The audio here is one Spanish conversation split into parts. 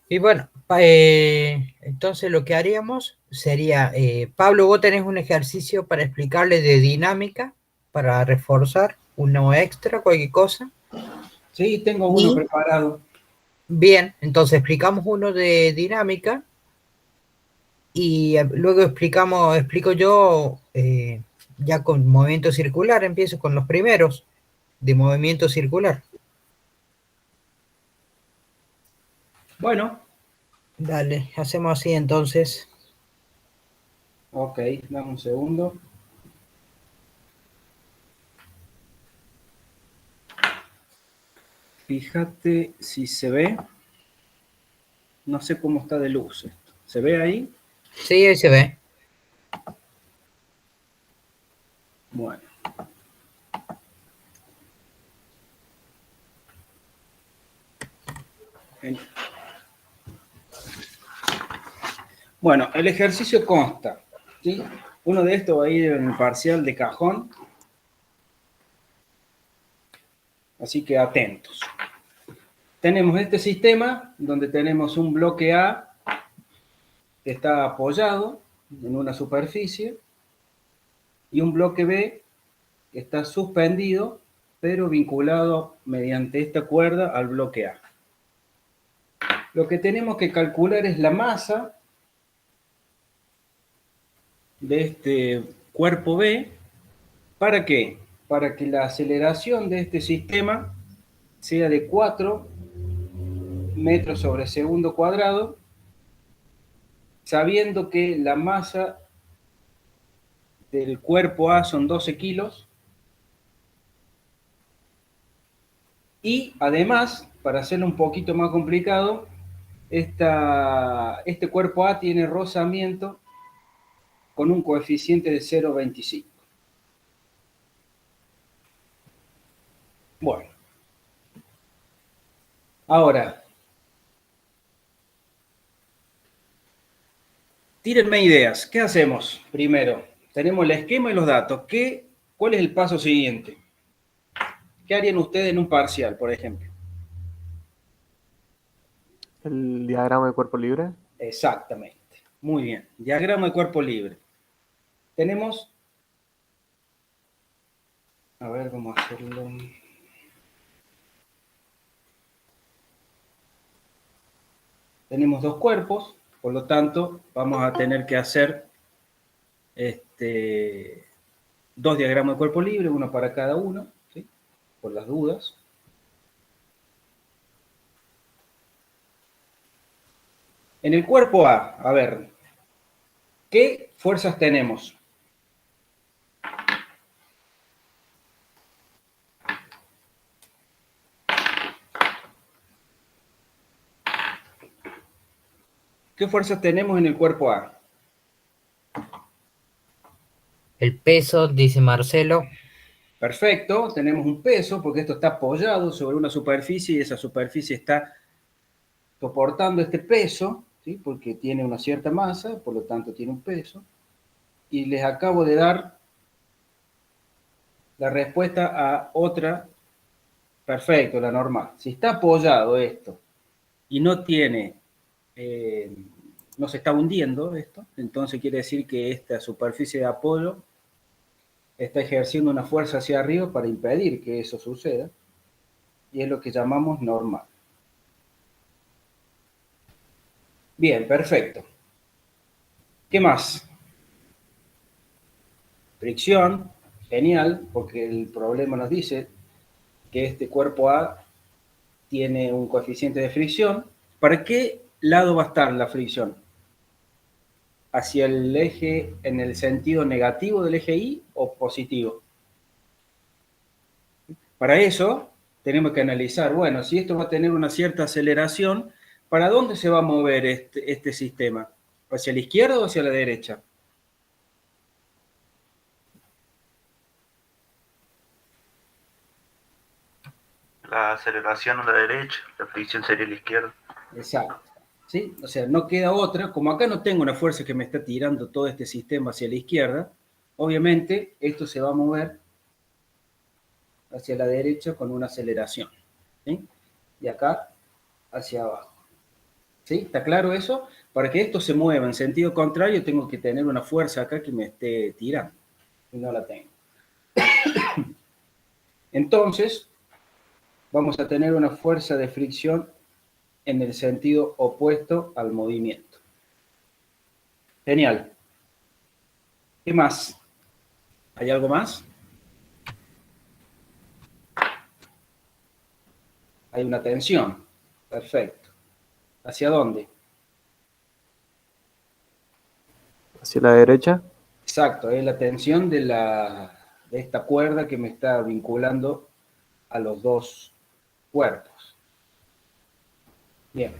Y bueno, entonces lo que haríamos sería, Pablo, vos tenés un ejercicio para explicarle de dinámica, para reforzar uno extra, cualquier cosa. Sí, tengo uno Y preparado. bien, entonces explicamos uno de dinámica y luego explico yo ya con movimiento circular, empiezo con los primeros de movimiento circular. Bueno, Dale, hacemos así entonces. ok, dame un segundo. Fíjate si se ve. No sé cómo está de luz esto. ¿Se ve ahí? Sí, ahí se ve. Bueno. Bueno, el ejercicio consta, ¿sí? Uno de estos va a ir en el parcial de cajón, así que atentos. Tenemos este sistema donde tenemos un bloque A que está apoyado en una superficie y un bloque B que está suspendido pero vinculado mediante esta cuerda al bloque A. Lo que tenemos que calcular es la masa de este cuerpo B. ¿Para qué? Para que la aceleración de este sistema sea de 4 metros sobre segundo cuadrado, sabiendo que la masa del cuerpo A son 12 kilos y además, para hacerlo un poquito más complicado, este cuerpo A tiene rozamiento con un coeficiente de 0,25. Bueno, ahora, tírenme ideas. ¿Qué hacemos primero? Tenemos el esquema y los datos. ¿Cuál es el paso siguiente? ¿Qué harían ustedes en un parcial, por ejemplo? El diagrama de cuerpo libre. Exactamente. Muy bien. Diagrama de cuerpo libre. Tenemos, a ver, vamos a hacerlo. Tenemos dos cuerpos, por lo tanto, vamos a tener que hacer dos diagramas de cuerpo libre, uno para cada uno, ¿sí? Por las dudas. En el cuerpo a ver, ¿qué fuerzas tenemos? ¿Qué fuerzas tenemos en el cuerpo A? El peso, dice Marcelo. Perfecto, tenemos un peso porque esto está apoyado sobre una superficie y esa superficie está soportando este peso, ¿sí? Porque tiene una cierta masa, por lo tanto tiene un peso. Y les acabo de dar la respuesta a otra. Perfecto, la normal. Si está apoyado esto y no tiene, eh, no se está hundiendo esto, entonces quiere decir que esta superficie de apoyo está ejerciendo una fuerza hacia arriba para impedir que eso suceda, y es lo que llamamos normal. Bien, perfecto. ¿Qué más? Fricción, genial, porque el problema nos dice que este cuerpo A tiene un coeficiente de fricción. ¿Para qué lado va a estar la fricción? ¿Hacia el eje en el sentido negativo del eje Y o positivo? Para eso tenemos que analizar, bueno, si esto va a tener una cierta aceleración, ¿para dónde se va a mover este sistema? ¿Hacia la izquierda o hacia la derecha? La aceleración a la derecha, la fricción sería a la izquierda. Exacto. ¿Sí? O sea, no queda otra. Como acá no tengo una fuerza que me está tirando todo este sistema hacia la izquierda, obviamente esto se va a mover hacia la derecha con una aceleración. ¿Sí? Y acá hacia abajo. ¿Sí? ¿Está claro eso? Para que esto se mueva en sentido contrario, tengo que tener una fuerza acá que me esté tirando. Y no la tengo. Entonces, vamos a tener una fuerza de fricción en el sentido opuesto al movimiento. Genial. ¿Qué más? ¿Hay algo más? Hay una tensión. Perfecto. ¿Hacia dónde? Hacia la derecha. Exacto, es la tensión de esta cuerda que me está vinculando a los dos cuerpos. Bien.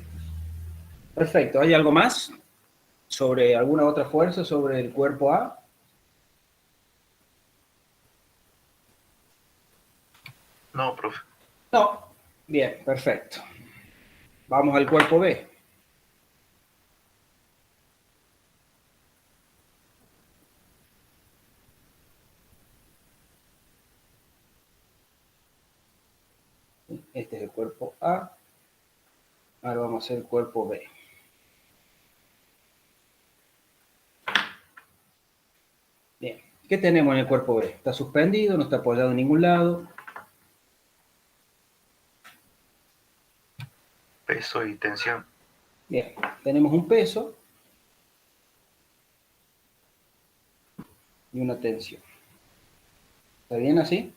Perfecto. ¿Hay algo más sobre alguna otra fuerza sobre el cuerpo A? No, profe. No. Bien, perfecto. Vamos al cuerpo B. Este es el cuerpo A. Ahora vamos a hacer el cuerpo B. Bien. ¿Qué tenemos en el cuerpo B? Está suspendido, no está apoyado en ningún lado. Peso y tensión. Bien. Tenemos un peso y una tensión. ¿Está bien así?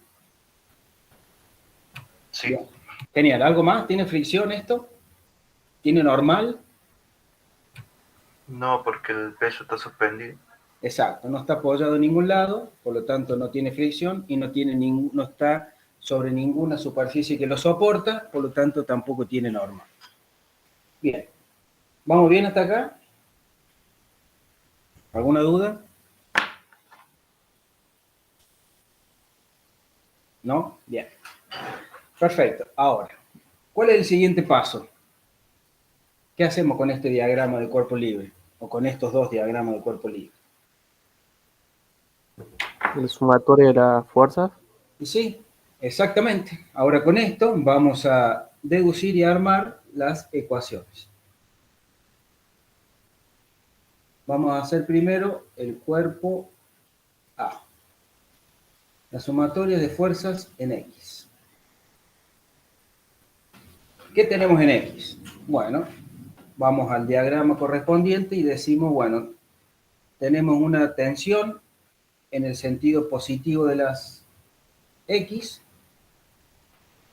Sí. Bien. Genial. ¿Algo más? ¿Tiene fricción esto? ¿Tiene normal? No, porque el peso está suspendido. Exacto. No está apoyado en ningún lado, por lo tanto no tiene fricción y no está sobre ninguna superficie que lo soporta, por lo tanto tampoco tiene normal. Bien. ¿Vamos bien hasta acá? ¿Alguna duda? ¿No? Bien. Perfecto. Ahora, ¿cuál es el siguiente paso? ¿Qué hacemos con este diagrama de cuerpo libre? O con estos dos diagramas de cuerpo libre. El sumatorio de las fuerzas. Y sí, exactamente. Ahora con esto vamos a deducir y armar las ecuaciones. Vamos a hacer primero el cuerpo A. La sumatoria de fuerzas en X. ¿Qué tenemos en X? Bueno, vamos al diagrama correspondiente y decimos, bueno, tenemos una tensión en el sentido positivo de las X,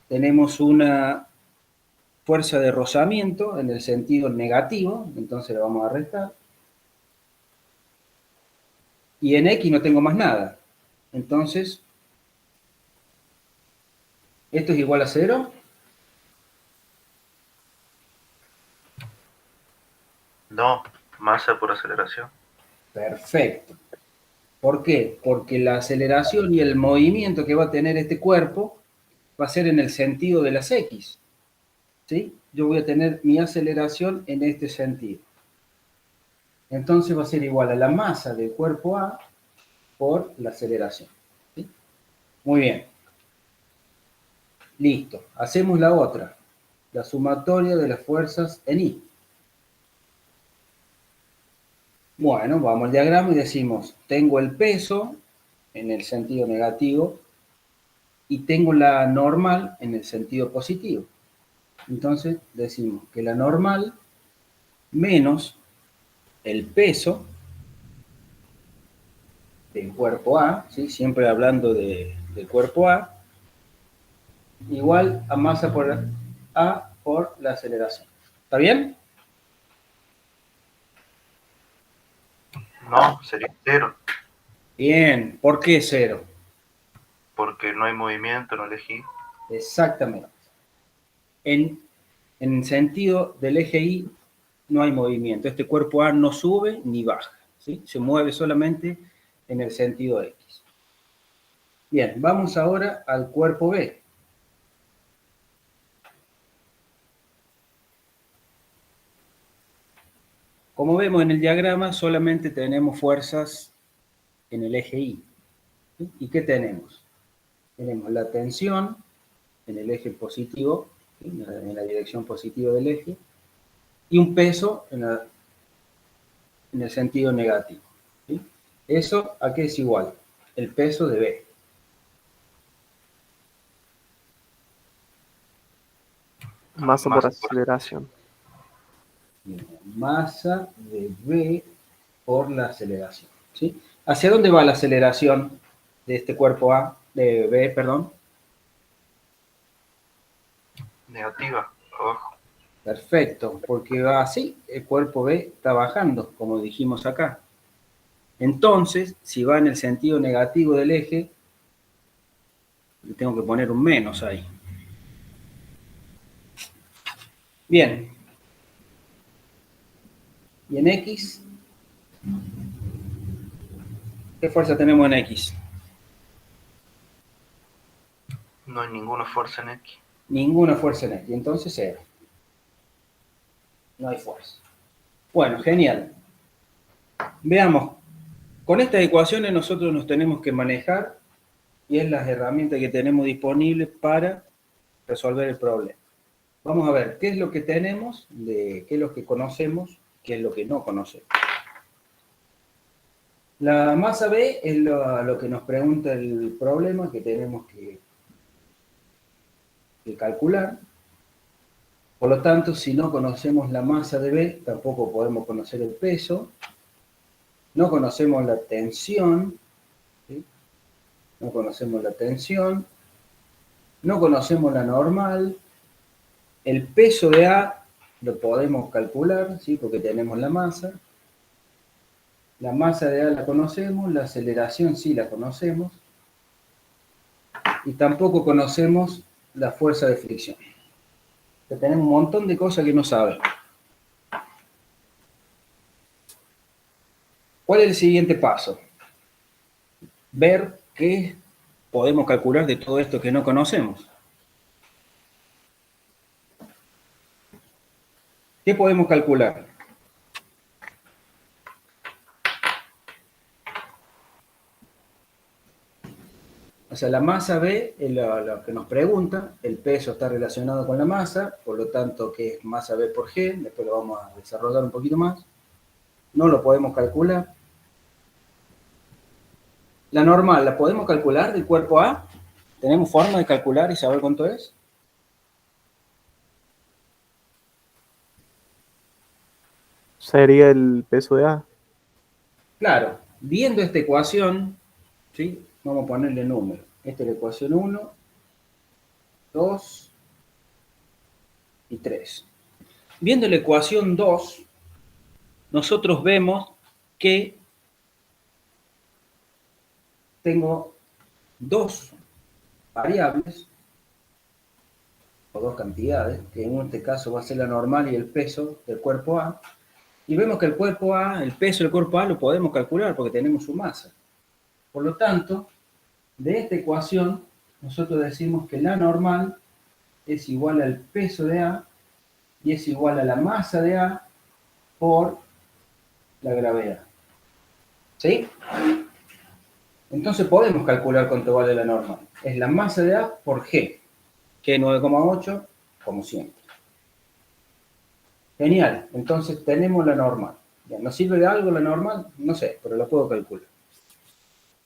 tenemos una fuerza de rozamiento en el sentido negativo, entonces le vamos a restar, y en X no tengo más nada, entonces, ¿esto es igual a 0? No, masa por aceleración. Perfecto. ¿Por qué? Porque la aceleración y el movimiento que va a tener este cuerpo va a ser en el sentido de las X, ¿sí? Yo voy a tener mi aceleración en este sentido. Entonces va a ser igual a la masa del cuerpo A por la aceleración. ¿Sí? Muy bien. Listo. Hacemos la otra. La sumatoria de las fuerzas en I. Bueno, vamos al diagrama y decimos, tengo el peso en el sentido negativo y tengo la normal en el sentido positivo. Entonces decimos que la normal menos el peso del cuerpo A, ¿sí? Siempre hablando del cuerpo A, igual a masa por A por la aceleración. ¿Está bien? No, sería 0, Bien. ¿Por qué 0? porque no hay movimiento, no elegí. Exactamente. En, en sentido del eje Y no hay movimiento. Este cuerpo A no sube ni baja, ¿sí? Se mueve solamente en el sentido X. Bien, vamos ahora al cuerpo B. Como vemos en el diagrama, solamente tenemos fuerzas en el eje Y. ¿Sí? ¿Y qué tenemos? Tenemos la tensión en el eje positivo, ¿sí? En la dirección positiva del eje, y un peso en el sentido negativo. ¿Sí? ¿Eso a qué es igual? El peso de B. Masa por aceleración. Masa de B por la aceleración. ¿Sí? ¿Hacia dónde va la aceleración de este cuerpo A, de B, perdón? Negativa, abajo. Perfecto, porque va así, el cuerpo B está bajando, como dijimos acá. Entonces, si va en el sentido negativo del eje, le tengo que poner un menos ahí. Bien. ¿Y en X? ¿Qué fuerza tenemos en X? No hay ninguna fuerza en X. Ninguna fuerza en X, entonces cero. No hay fuerza. Bueno, genial. Veamos, con estas ecuaciones nosotros nos tenemos que manejar y es las herramientas que tenemos disponibles para resolver el problema. Vamos a ver qué es lo que tenemos, qué es lo que conocemos, qué es lo que no conocemos. La masa B es lo que nos pregunta el problema que tenemos que calcular. Por lo tanto, si no conocemos la masa de B, tampoco podemos conocer el peso. No conocemos la tensión. ¿Sí? No conocemos la tensión. No conocemos la normal. El peso de A lo podemos calcular, ¿sí? Porque tenemos la masa. La masa de A la conocemos, la aceleración sí la conocemos. Y tampoco conocemos la fuerza de fricción. Que tenemos un montón de cosas que no sabemos. ¿Cuál es el siguiente paso? Ver qué podemos calcular de todo esto que no conocemos. ¿Qué podemos calcular? O sea, la masa B es lo que nos pregunta, el peso está relacionado con la masa, por lo tanto, ¿qué es masa B por G? Después lo vamos a desarrollar un poquito más. No lo podemos calcular. La normal, ¿la podemos calcular del cuerpo A? ¿Tenemos forma de calcular y saber cuánto es? Sería el peso de A. Claro, viendo esta ecuación, ¿sí? Vamos a ponerle número. Esta es la ecuación 1, 2 y 3. Viendo la ecuación 2, nosotros vemos que tengo dos variables, o dos cantidades, que en este caso va a ser la normal y el peso del cuerpo A, y vemos que el cuerpo A, el peso del cuerpo A lo podemos calcular porque tenemos su masa. Por lo tanto, de esta ecuación, nosotros decimos que la normal es igual al peso de A y es igual a la masa de A por la gravedad. ¿Sí? Entonces podemos calcular cuánto vale la normal. Es la masa de A por G, que es 9,8, como siempre. Genial, entonces tenemos la normal. Ya, ¿nos sirve de algo la normal? No sé, pero la puedo calcular.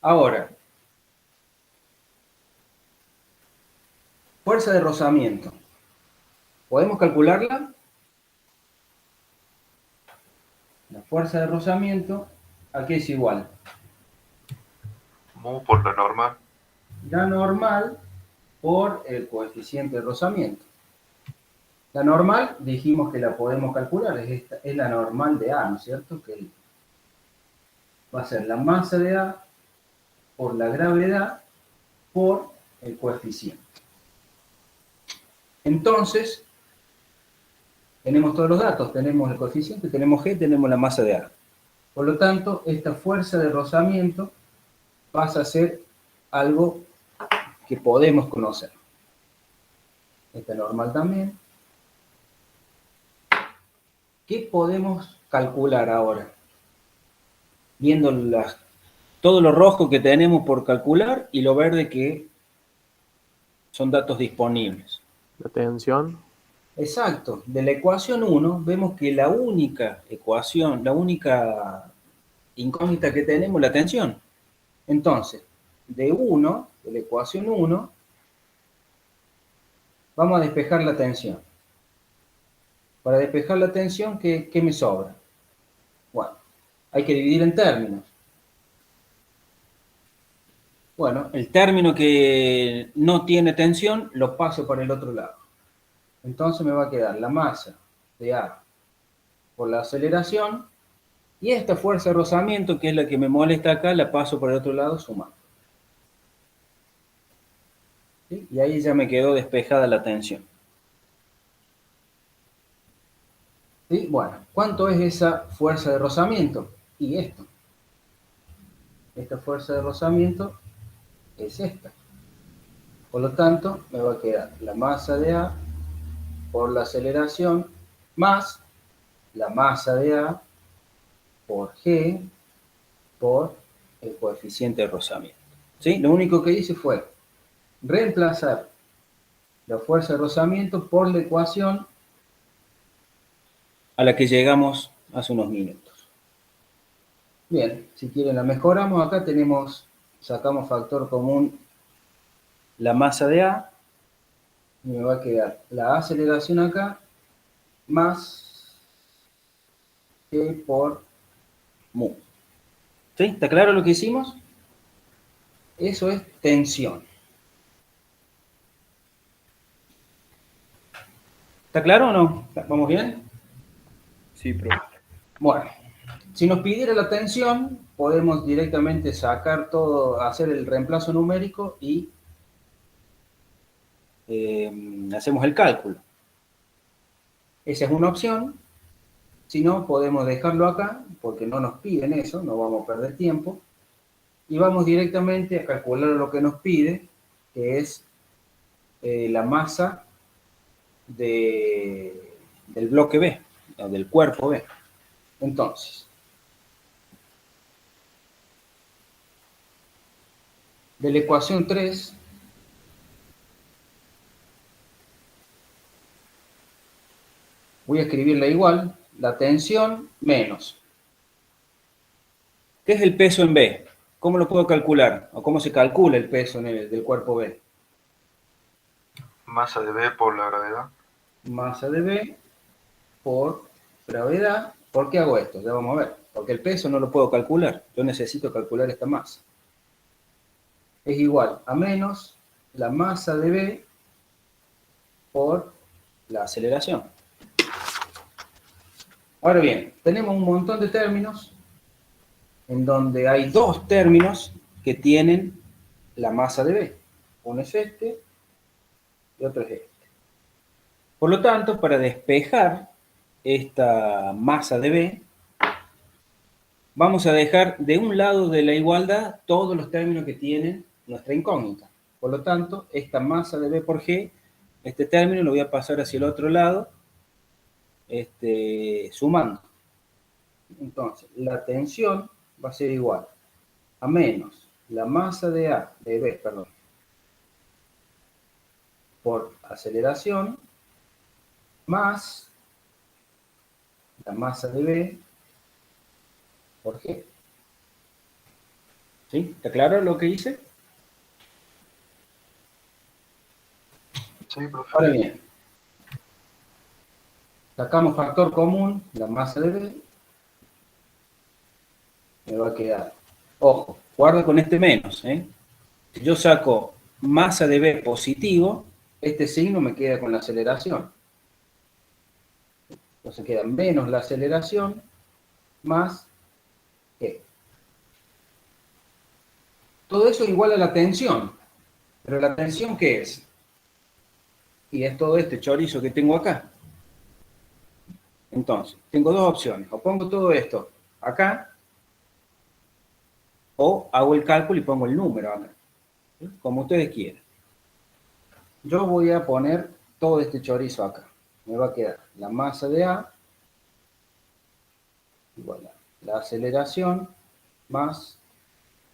Ahora, fuerza de rozamiento. ¿Podemos calcularla? La fuerza de rozamiento, ¿a qué es igual? Mu por la normal. La normal por el coeficiente de rozamiento. La normal dijimos que la podemos calcular, es la normal de A, ¿no es cierto? Que va a ser la masa de A por la gravedad por el coeficiente. Entonces, tenemos todos los datos, tenemos el coeficiente, tenemos G, tenemos la masa de A. Por lo tanto, esta fuerza de rozamiento pasa a ser algo que podemos conocer. Esta normal también. ¿Qué podemos calcular ahora? Viendo todo lo rojo que tenemos por calcular y lo verde que son datos disponibles. La tensión. Exacto. De la ecuación 1 vemos que la única ecuación, la única incógnita que tenemos es la tensión. Entonces, de la ecuación 1, vamos a despejar la tensión. Para despejar la tensión, ¿qué me sobra? Bueno, hay que dividir en términos. Bueno, el término que no tiene tensión lo paso para el otro lado. Entonces me va a quedar la masa de A por la aceleración, y esta fuerza de rozamiento, que es la que me molesta acá, la paso por el otro lado sumando. ¿Sí? Y ahí ya me quedó despejada la tensión. ¿Sí? Bueno, ¿cuánto es esa fuerza de rozamiento? Y esto. Esta fuerza de rozamiento es esta. Por lo tanto, me va a quedar la masa de A por la aceleración más la masa de A por G por el coeficiente de rozamiento. ¿Sí? Lo único que hice fue reemplazar la fuerza de rozamiento por la ecuación a la que llegamos hace unos minutos. Bien, si quieren la mejoramos. Acá sacamos factor común la masa de A, y me va a quedar la aceleración acá más G por mu. ¿Sí? ¿Está claro lo que hicimos? Eso es tensión. ¿Está claro o no? ¿Vamos bien? Sí, profe. Bueno, si nos pidiera la tensión, podemos directamente sacar todo, hacer el reemplazo numérico y hacemos el cálculo. Esa es una opción. Si no, podemos dejarlo acá, porque no nos piden eso, no vamos a perder tiempo. Y vamos directamente a calcular lo que nos pide, que es la masa del bloque B, o del cuerpo B. Entonces, de la ecuación 3, voy a escribirla igual, la tensión menos. ¿Qué es el peso en B? ¿Cómo lo puedo calcular? ¿O cómo se calcula el peso del cuerpo B? Masa de B por la gravedad. Masa de B por gravedad. ¿Por qué hago esto? Ya vamos a ver. Porque el peso no lo puedo calcular. Yo necesito calcular esta masa. Es igual a menos la masa de B por la aceleración. Ahora bien, tenemos un montón de términos en donde hay dos términos que tienen la masa de B. Uno es este y otro es este. Por lo tanto, para despejar esta masa de B, vamos a dejar de un lado de la igualdad todos los términos que tienen nuestra incógnita. Por lo tanto, esta masa de B por G, este término lo voy a pasar hacia el otro lado, sumando. Entonces, la tensión va a ser igual a menos la masa de B, por aceleración, más la masa de B por G. ¿Sí? ¿Está claro lo que hice? Sí, profe. Ahora bien, sacamos factor común, la masa de B, me va a quedar, ojo, guarda con este menos, Si yo saco masa de B positivo, este signo me queda con la aceleración. Entonces queda menos la aceleración más G. Todo eso igual a la tensión. ¿Pero la tensión qué es? Y es todo este chorizo que tengo acá. Entonces, tengo dos opciones. O pongo todo esto acá, o hago el cálculo y pongo el número acá. ¿Sí? Como ustedes quieran. Yo voy a poner todo este chorizo acá. Me va a quedar la masa de A igual a la aceleración más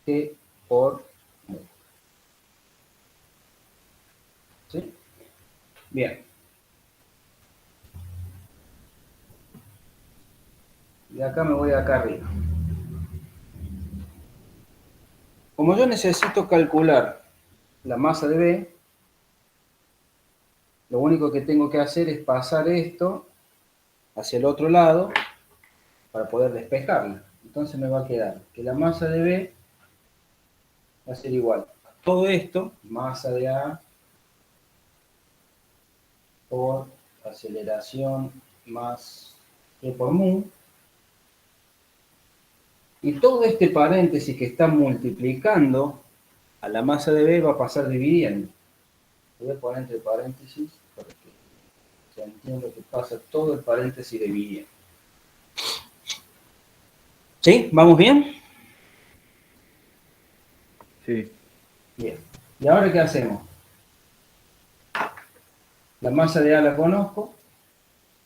G por mu. ¿Sí? Bien. acá me voy acá arriba. Como yo necesito calcular la masa de B, lo único que tengo que hacer es pasar esto hacia el otro lado para poder despejarla. Entonces me va a quedar que la masa de B va a ser igual a todo esto, masa de A por aceleración más G por mu. Y todo este paréntesis que está multiplicando a la masa de B va a pasar dividiendo. Voy a poner entre paréntesis para que se entienda que pasa todo el paréntesis dividiendo. ¿Sí? ¿Vamos bien? Sí. Bien. ¿Y ahora qué hacemos? La masa de A la conozco,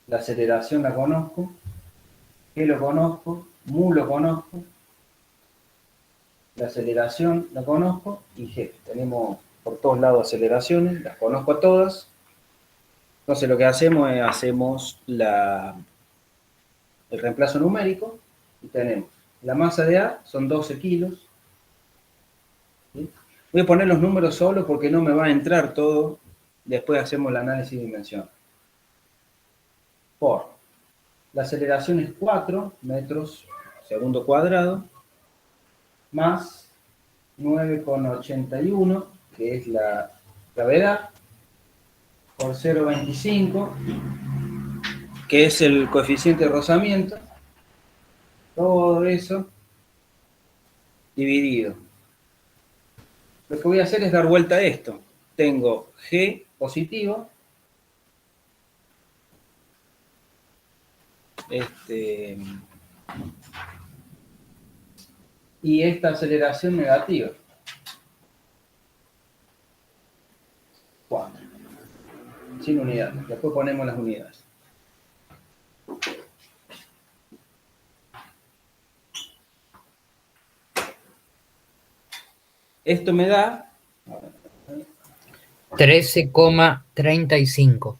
la aceleración la conozco, G lo conozco, mu lo conozco, la aceleración la conozco y G. Tenemos por todos lados aceleraciones, las conozco a todas. Entonces lo que hacemos es el reemplazo numérico y tenemos la masa de A son 12 kilos. ¿Sí? Voy a poner los números solo porque no me va a entrar todo. Después hacemos el análisis de dimensión. Por la aceleración es 4 metros segundo cuadrado más 9,81, que es la gravedad, por 0,25, que es el coeficiente de rozamiento. Todo eso dividido. Lo que voy a hacer es dar vuelta a esto. Tengo G positivo, y esta aceleración negativa. 4. Sin unidades. Después ponemos las unidades. Esto me da 13,35.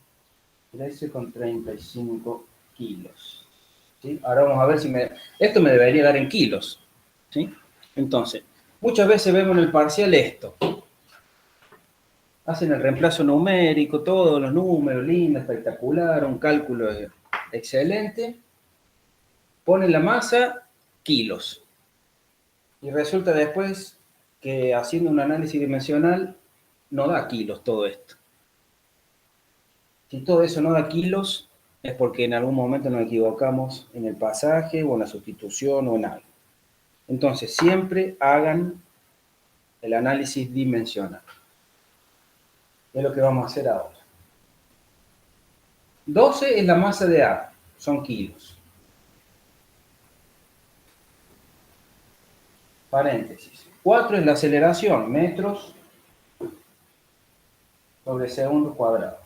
13,35 kilos. ¿Sí? Ahora vamos a ver si esto me debería dar en kilos. ¿Sí? Entonces, muchas veces vemos en el parcial esto. Hacen el reemplazo numérico, todos los números, lindo, espectacular, un cálculo excelente. Ponen la masa, kilos. Y resulta después que haciendo un análisis dimensional no da kilos todo esto. Si todo eso no da kilos, es porque en algún momento nos equivocamos en el pasaje o en la sustitución o en algo. Entonces, siempre hagan el análisis dimensional. Es lo que vamos a hacer ahora. 12 es la masa de A, son kilos. Paréntesis. 4 es la aceleración, metros sobre segundo cuadrado.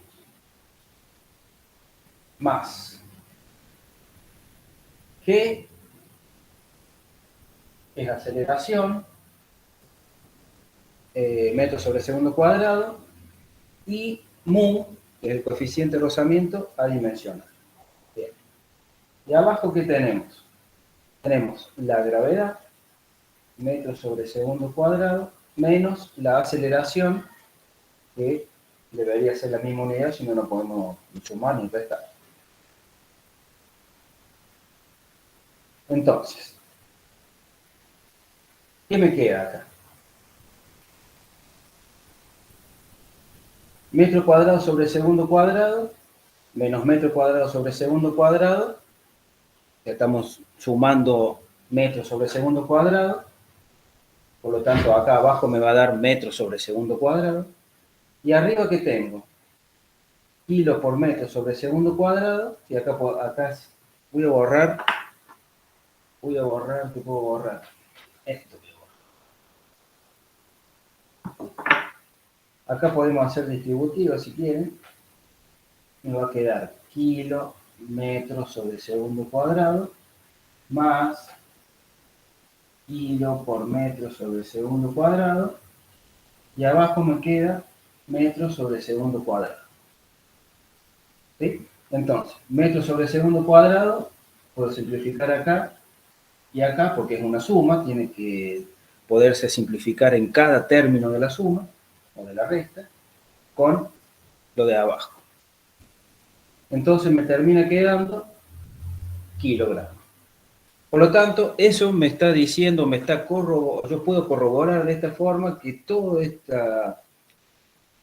Más G es aceleración, metros sobre segundo cuadrado, y mu, que es el coeficiente de rozamiento adimensional. Bien. Y abajo, ¿qué tenemos? Tenemos la gravedad, metros sobre segundo cuadrado, menos la aceleración, que debería ser la misma unidad, si no, no podemos ni sumar ni restar. Entonces, ¿qué me queda acá? Metro cuadrado sobre segundo cuadrado, menos metro cuadrado sobre segundo cuadrado. Ya estamos sumando metros sobre segundo cuadrado. Por lo tanto, acá abajo me va a dar metros sobre segundo cuadrado. Y arriba, ¿qué tengo? Kilos por metro sobre segundo cuadrado. Y acá voy a borrar. ¿Qué puedo borrar? Esto voy a borrar. Acá podemos hacer distributivos si quieren. Me va a quedar kilo, metro sobre segundo cuadrado, más kilo por metro sobre segundo cuadrado. Y abajo me queda metro sobre segundo cuadrado. ¿Sí? Entonces, metro sobre segundo cuadrado Puedo simplificar acá y acá, porque es una suma, tiene que poderse simplificar en cada término de la suma o de la resta con lo de abajo. Entonces me termina quedando kilogramos. Por lo tanto, eso me está diciendo, yo puedo corroborar de esta forma que todo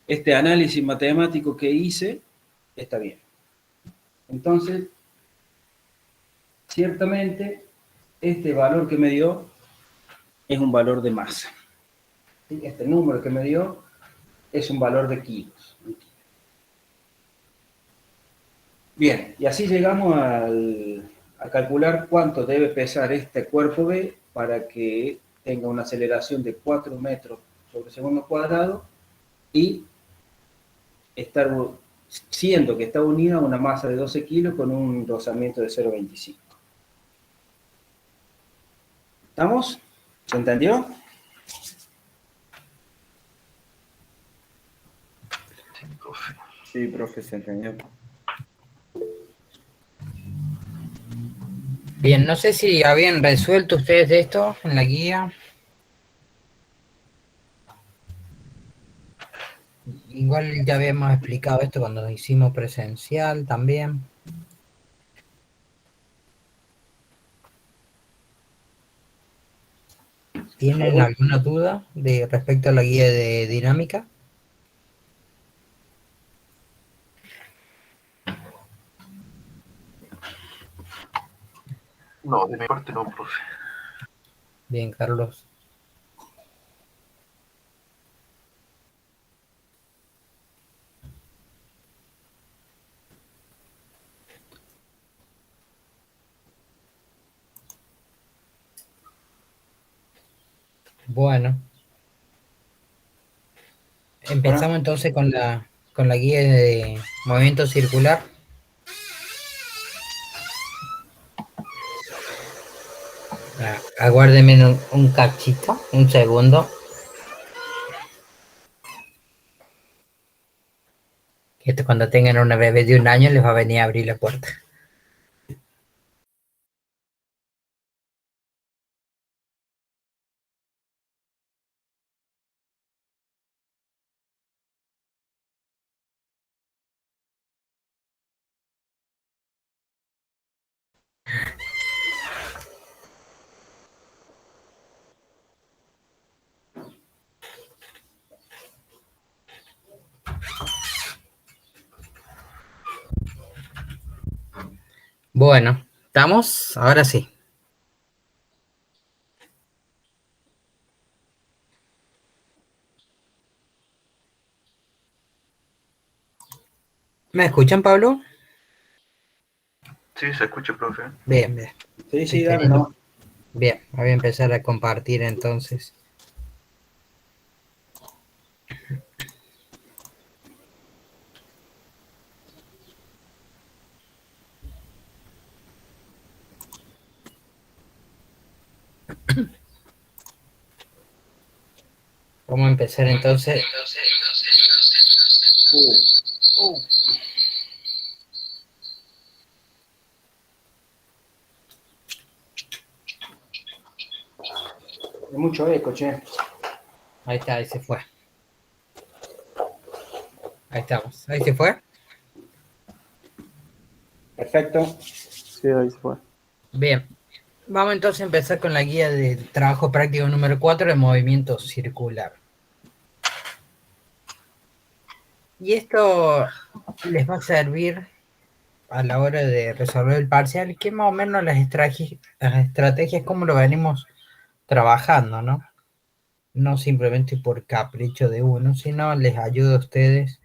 este análisis matemático que hice está bien. Entonces, ciertamente, este valor que me dio es un valor de masa. ¿Sí? Este número que me dio es un valor de kilos. Bien, y así llegamos a calcular cuánto debe pesar este cuerpo B para que tenga una aceleración de 4 metros sobre segundo cuadrado y estar, siendo que está unida a una masa de 12 kilos con un rozamiento de 0,25. ¿Estamos? ¿Se entendió? Sí, profe. Sí, profe, se entendió. Bien, no sé si habían resuelto ustedes esto en la guía. Igual ya habíamos explicado esto cuando hicimos presencial también. ¿Tienen alguna duda respecto a la guía de dinámica? No, de mi parte no, profe. Bien, Carlos. Bueno. Empezamos entonces con la guía de movimiento circular. Aguárdenme un cachito, un segundo. Que cuando tengan una bebé de 1 año les va a venir a abrir la puerta. Bueno, ¿estamos? Ahora sí. ¿Me escuchan, Pablo? Sí, se escucha, profe. Bien, bien. Sí, sí, dale, ¿no? Bien, voy a empezar a compartir entonces. Vamos a empezar entonces. Hay mucho eco, che. Ahí está, ahí se fue. Ahí estamos. Ahí se fue. Perfecto. Sí, ahí se fue. Bien. Vamos entonces a empezar con la guía de trabajo práctico número 4 de movimiento circular. Y esto les va a servir a la hora de resolver el parcial, que más o menos las estrategias como lo venimos trabajando, ¿no? No simplemente por capricho de uno, sino les ayuda a ustedes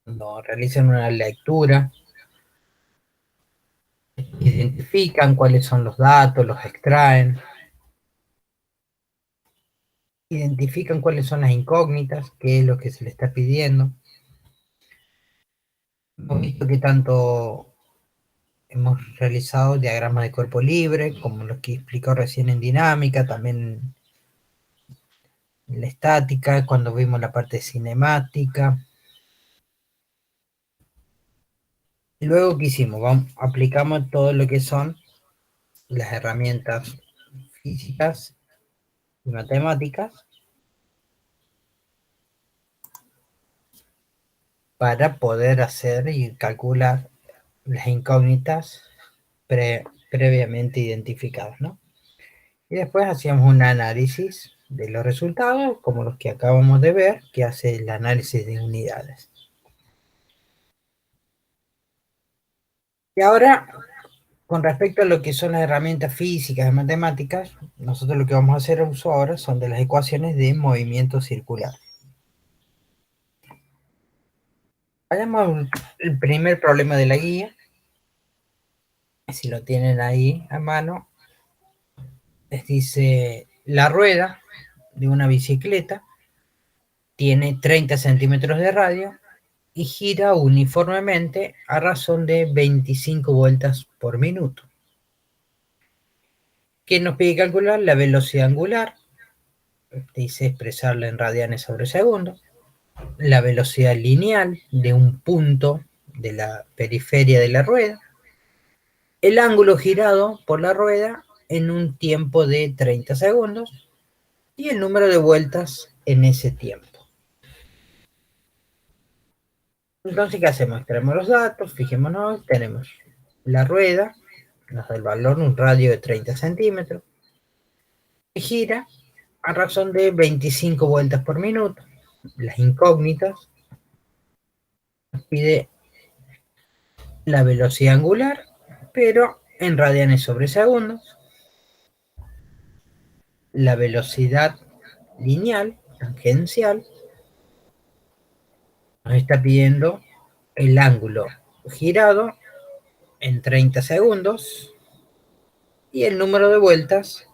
cuando realizan una lectura, identifican cuáles son los datos, los extraen, identifican cuáles son las incógnitas, qué es lo que se les está pidiendo. Hemos visto que tanto hemos realizado diagramas de cuerpo libre, como los que explicó recién en dinámica, también en la estática, cuando vimos la parte cinemática. Y luego, ¿qué hicimos? Aplicamos todo lo que son las herramientas físicas y matemáticas para poder hacer y calcular las incógnitas previamente identificadas, ¿no? Y después hacíamos un análisis de los resultados, como los que acabamos de ver, que hace el análisis de unidades. Y ahora, con respecto a lo que son las herramientas físicas y matemáticas, nosotros lo que vamos a hacer uso ahora son de las ecuaciones de movimiento circular. Vayamos al primer problema de la guía. Si lo tienen ahí a mano, les dice, la rueda de una bicicleta tiene 30 centímetros de radio y gira uniformemente a razón de 25 vueltas por minuto. ¿Qué nos pide calcular? La velocidad angular, dice expresarla en radianes sobre segundo, la velocidad lineal de un punto de la periferia de la rueda, el ángulo girado por la rueda en un tiempo de 30 segundos y el número de vueltas en ese tiempo. Entonces, ¿qué hacemos? Tenemos los datos, fijémonos, tenemos la rueda, nos da el valor, un radio de 30 centímetros, que gira a razón de 25 vueltas por minuto. Las incógnitas nos pide la velocidad angular, pero en radianes sobre segundos, la velocidad lineal, tangencial, nos está pidiendo el ángulo girado en 30 segundos y el número de vueltas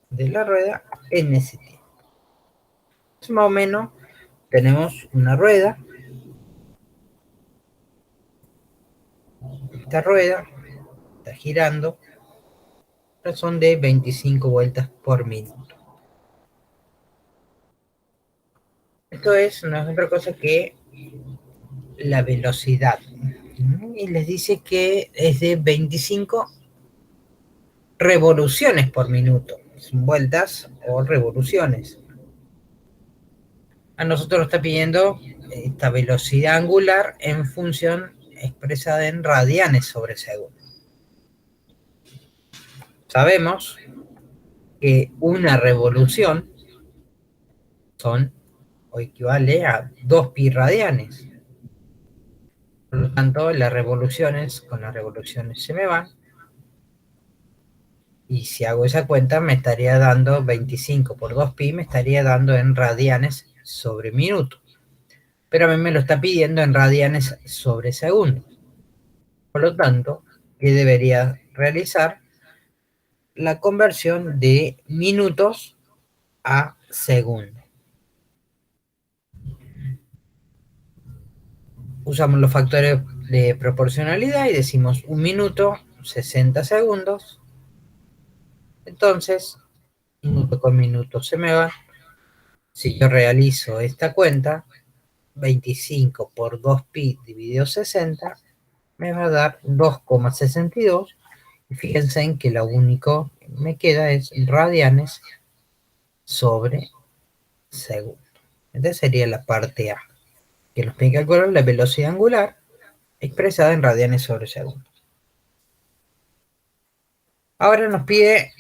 de la rueda en ese tiempo. Entonces, más o menos tenemos una rueda. Esta rueda está girando a razón de 25 vueltas por minuto. Esto es, no es otra cosa que la velocidad. Y les dice que es de 25 revoluciones por minuto. Son vueltas o revoluciones. A nosotros nos está pidiendo esta velocidad angular en función expresada en radianes sobre segundo. Sabemos que una revolución son o equivale a 2 pi radianes. Por lo tanto, las revoluciones con las revoluciones se me van. Y si hago esa cuenta, me estaría dando 25 por 2 pi, me estaría dando en radianes sobre minuto. Pero a mí me lo está pidiendo en radianes sobre segundo. Por lo tanto, ¿qué debería realizar? La conversión de minutos a segundos. Usamos los factores de proporcionalidad y decimos 1 minuto, 60 segundos. Entonces, minuto con minuto se me va. Si yo realizo esta cuenta, 25 por 2 pi dividido 60, me va a dar 2,62. Y fíjense en que lo único que me queda es radianes sobre segundo. Esta sería la parte A, que nos pide calcular la velocidad angular expresada en radianes sobre segundo. Ahora nos pide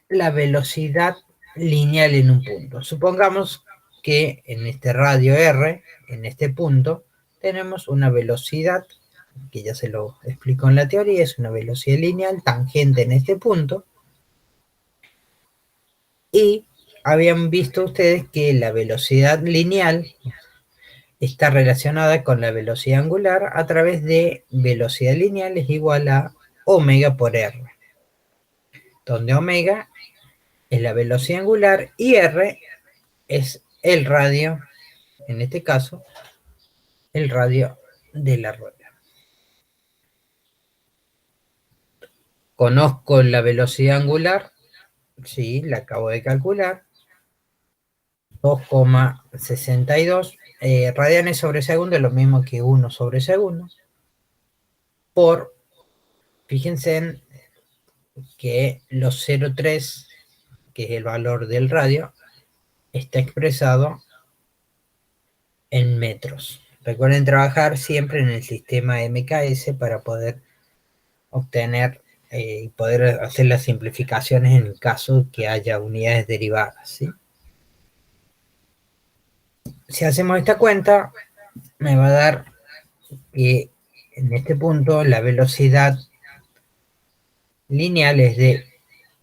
la velocidad lineal en un punto. Supongamos que en este radio R, en este punto, tenemos una velocidad, que ya se lo explico en la teoría, es una velocidad lineal tangente en este punto. Y habían visto ustedes que la velocidad lineal está relacionada con la velocidad angular a través de velocidad lineal es igual a omega por R, donde omega es la velocidad angular y R es el radio, en este caso, el radio de la rueda. Conozco la velocidad angular, sí, la acabo de calcular, 2,62 radianes sobre segundo es lo mismo que 1 sobre segundo, por, fíjense en que los 0,3, que es el valor del radio, está expresado en metros. Recuerden trabajar siempre en el sistema MKS para poder obtener y poder hacer las simplificaciones en el caso que haya unidades derivadas, ¿sí? Si hacemos esta cuenta, me va a dar que en este punto la velocidad lineal es de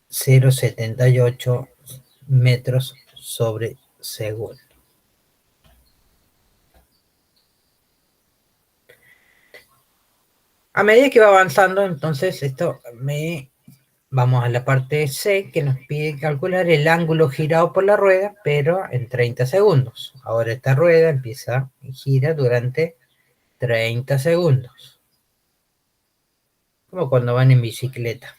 0,78 metros sobre segundo. A medida que va avanzando, entonces vamos a la parte C, que nos pide calcular el ángulo girado por la rueda, pero en 30 segundos. Ahora esta rueda empieza y gira durante 30 segundos. Como cuando van en bicicleta.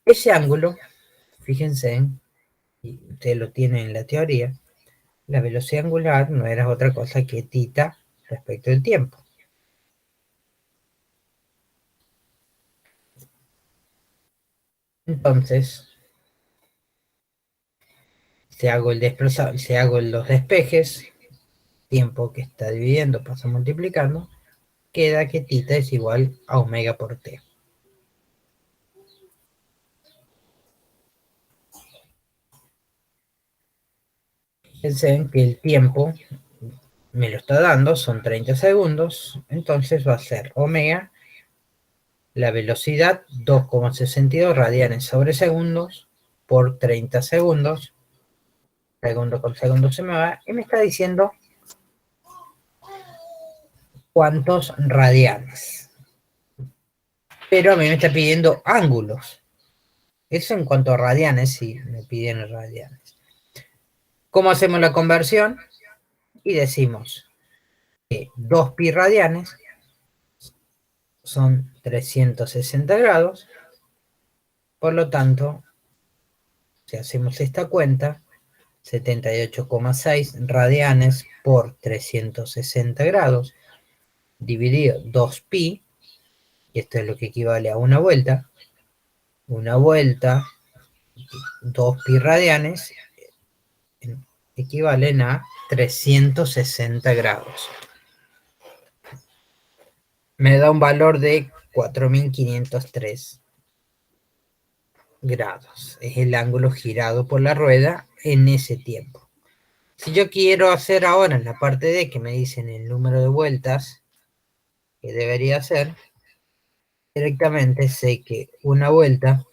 Ese ángulo, fíjense, y usted lo tiene en la teoría, la velocidad angular no era otra cosa que tita respecto del tiempo. Entonces, si hago los despejes, tiempo que está dividiendo pasa multiplicando, queda que tita es igual a omega por t. Fíjense que el tiempo me lo está dando, son 30 segundos, entonces va a ser omega, la velocidad 2,62 radianes sobre segundos por 30 segundos, segundo con segundo se me va, y me está diciendo cuántos radianes. Pero a mí me está pidiendo ángulos. Eso en cuanto a radianes, sí, me piden radianes. ¿Cómo hacemos la conversión? Y decimos que 2 pi radianes son 360 grados. Por lo tanto, si hacemos esta cuenta, 78,6 radianes por 360 grados, dividido 2 pi, y esto es lo que equivale a una vuelta, 2 pi radianes, equivalen a 360 grados. Me da un valor de 4503 grados. Es el ángulo girado por la rueda en ese tiempo. Si yo quiero hacer ahora en la parte D, que me dicen el número de vueltas que debería hacer, directamente sé que una vuelta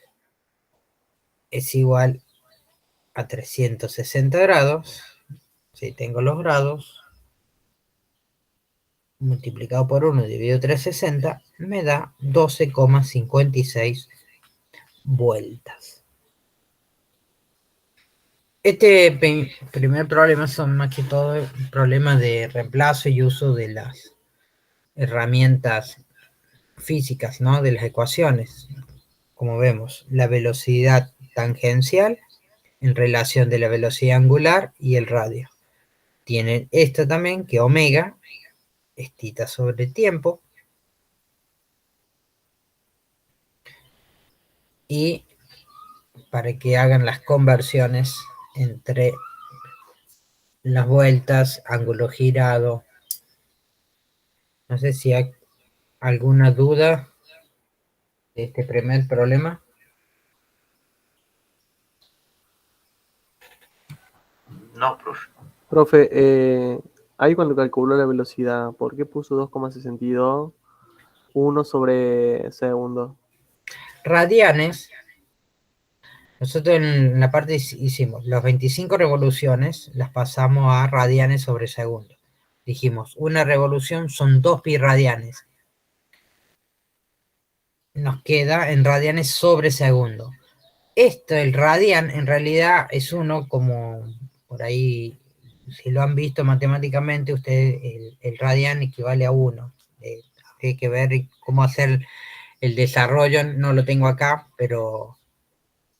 es igual a 360 grados. Si tengo los grados, multiplicado por 1 dividido 360, me da 12,56 vueltas. Este primer problema son más que todo problemas de reemplazo y uso de las herramientas físicas, ¿no? De las ecuaciones. Como vemos, la velocidad tangencial en relación de la velocidad angular y el radio. Tienen esta también, que omega es tita sobre tiempo. Y para que hagan las conversiones entre las vueltas, ángulo girado. No sé si hay alguna duda de este primer problema. No, profe. Profe, ahí cuando calculó la velocidad, ¿por qué puso 2,62 1 sobre segundo? Radianes, nosotros en la parte hicimos las 25 revoluciones, las pasamos a radianes sobre segundo. Dijimos, una revolución son 2 pi radianes. Nos queda en radianes sobre segundo. Esto, el radian, en realidad es uno como, por ahí, si lo han visto matemáticamente, ustedes, el radian equivale a 1. Hay que ver cómo hacer el desarrollo, no lo tengo acá, pero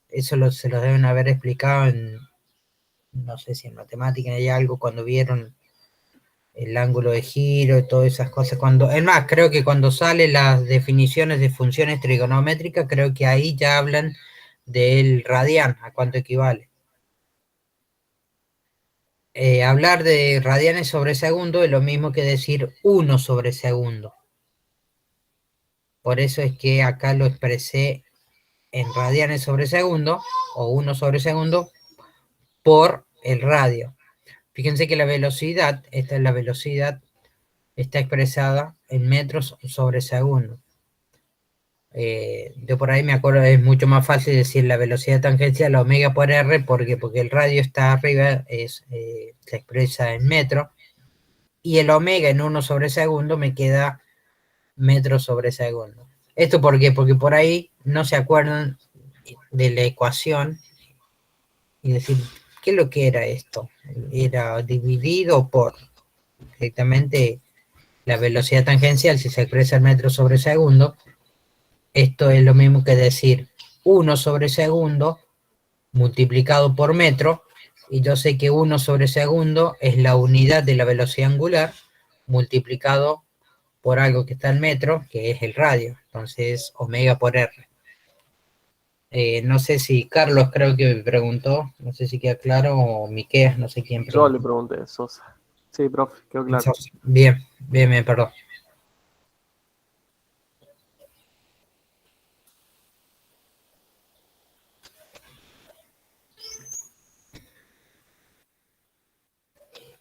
eso se los deben haber explicado en, no sé si en matemática hay algo, cuando vieron el ángulo de giro y todas esas cosas. Es más, creo que cuando salen las definiciones de funciones trigonométricas, creo que ahí ya hablan del radián, a cuánto equivale. Hablar de radianes sobre segundo es lo mismo que decir 1 sobre segundo. Por eso es que acá lo expresé en radianes sobre segundo, o 1 sobre segundo, por el radio. Fíjense que la velocidad, esta es la velocidad, está expresada en metros sobre segundo. Yo por ahí me acuerdo, es mucho más fácil decir la velocidad tangencial, la omega por r, porque el radio está arriba, se expresa en metro, y el omega en 1 sobre segundo me queda metros sobre segundo. ¿Esto por qué? Porque por ahí no se acuerdan de la ecuación y decir, ¿qué es lo que era esto? Era dividido por directamente la velocidad tangencial, si se expresa en metros sobre segundo. Esto es lo mismo que decir 1 sobre segundo multiplicado por metro, y yo sé que 1 sobre segundo es la unidad de la velocidad angular multiplicado por algo que está en metro, que es el radio. Entonces, omega por r. No sé si Carlos creo que me preguntó, no sé si queda claro, o Miqueas, no sé quién Yo le preguntó. pregunté, Sosa. Sí, profe, quedó claro. Bien, bien, bien, perdón.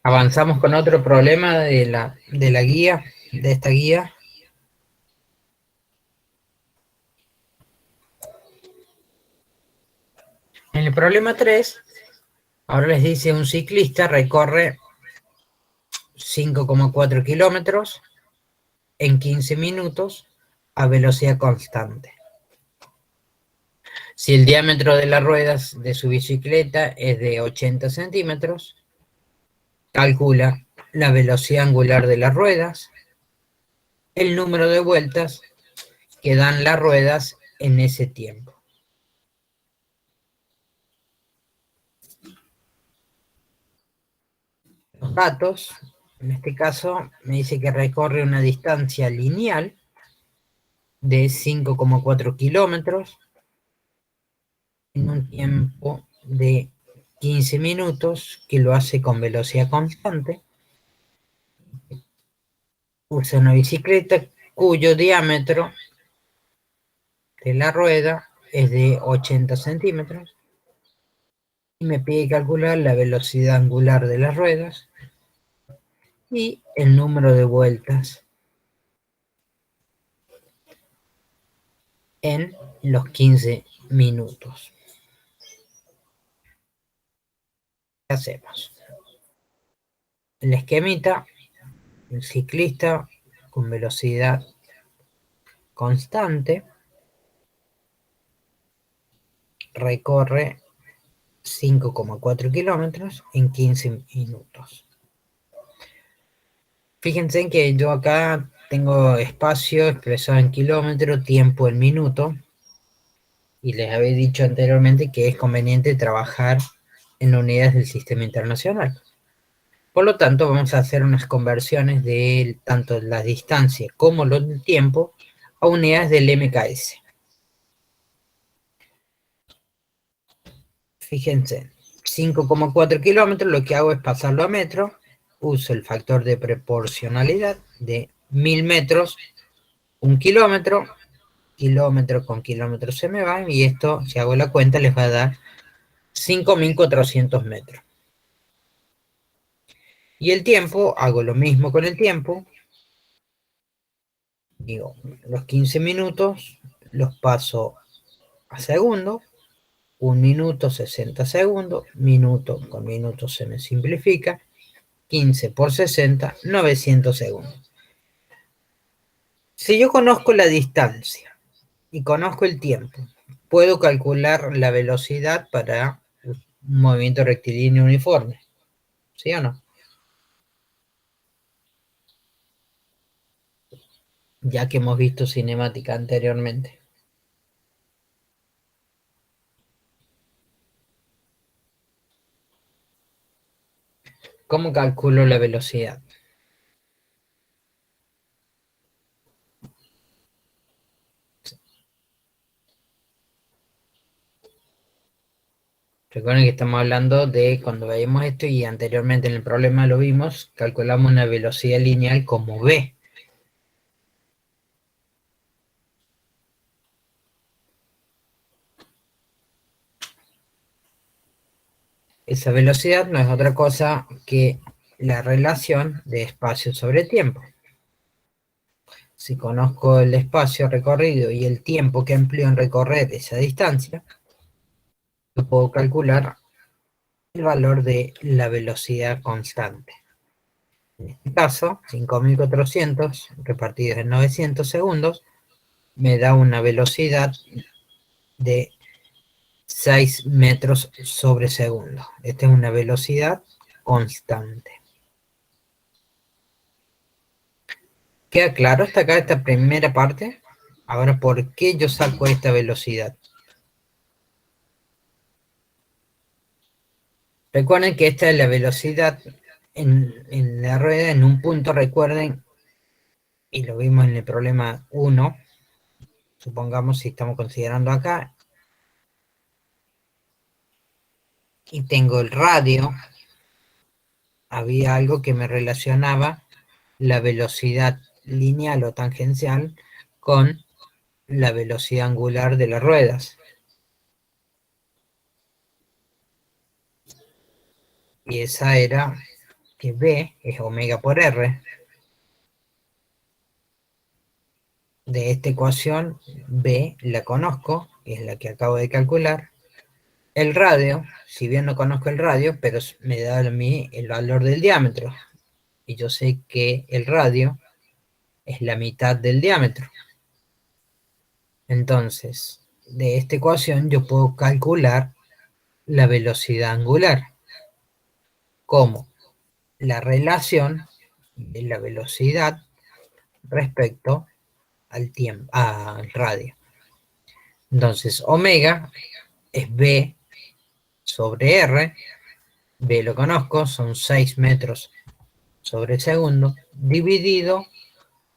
Avanzamos con otro problema de la guía, de esta guía. En el problema 3, ahora les dice un ciclista recorre 5,4 kilómetros en 15 minutos a velocidad constante. Si el diámetro de las ruedas de su bicicleta es de 80 centímetros, calcula la velocidad angular de las ruedas, el número de vueltas que dan las ruedas en ese tiempo. Los datos, en este caso, me dice que recorre una distancia lineal de 5,4 kilómetros en un tiempo de 15 minutos, que lo hace con velocidad constante. Usa una bicicleta cuyo diámetro de la rueda es de 80 centímetros y me pide calcular la velocidad angular de las ruedas y el número de vueltas en los 15 minutos. ¿Qué hacemos? El esquemita, el ciclista con velocidad constante recorre 5,4 kilómetros en 15 minutos. Fíjense en que yo acá tengo espacio expresado en kilómetro, tiempo en minuto, y les había dicho anteriormente que es conveniente trabajar en unidades del sistema internacional. Por lo tanto, vamos a hacer unas conversiones de tanto la distancia como el tiempo a unidades del MKS. Fíjense, 5,4 kilómetros, lo que hago es pasarlo a metro, uso el factor de proporcionalidad de 1000 metros, 1 kilómetro, kilómetro con kilómetro se me va, y esto, si hago la cuenta, les va a dar 5.400 metros. Y el tiempo, hago lo mismo con el tiempo, digo, los 15 minutos los paso a segundo, 1 minuto 60 segundos, minuto con minuto se me simplifica, 15 por 60, 900 segundos. Si yo conozco la distancia y conozco el tiempo, puedo calcular la velocidad para un movimiento rectilíneo uniforme, ¿sí o no? Ya que hemos visto cinemática anteriormente. ¿Cómo calculo la velocidad? Recuerden que estamos hablando de cuando veíamos esto y anteriormente en el problema lo vimos, calculamos una velocidad lineal como v. Esa velocidad no es otra cosa que la relación de espacio sobre tiempo. Si conozco el espacio recorrido y el tiempo que empleo en recorrer esa distancia, yo puedo calcular el valor de la velocidad constante. En este caso, 5.400 repartidos en 900 segundos me da una velocidad de 6 metros sobre segundo. Esta es una velocidad constante. ¿Queda claro hasta acá esta primera parte? Ahora, ¿por qué yo saco esta velocidad? Recuerden que esta es la velocidad en la rueda en un punto, recuerden, y lo vimos en el problema 1, supongamos si estamos considerando acá, y tengo el radio, había algo que me relacionaba la velocidad lineal o tangencial con la velocidad angular de las ruedas. Y esa era que V es omega por R. De esta ecuación, B la conozco, es la que acabo de calcular. El radio, si bien no conozco el radio, pero me da a mí el valor del diámetro. Y yo sé que el radio es la mitad del diámetro. Entonces, de esta ecuación yo puedo calcular la velocidad angular como la relación de la velocidad respecto al tiempo, al radio. Entonces, omega es B sobre R, B lo conozco, son 6 metros sobre segundo, dividido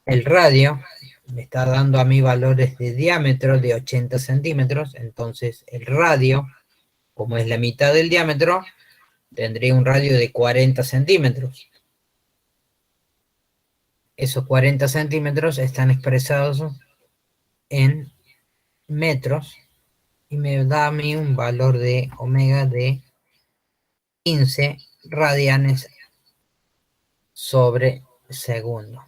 el radio, me está dando a mí valores de diámetro de 80 centímetros, entonces el radio, como es la mitad del diámetro, tendría un radio de 40 centímetros. Esos 40 centímetros están expresados en metros y me da a mí un valor de omega de 15 radianes sobre segundo.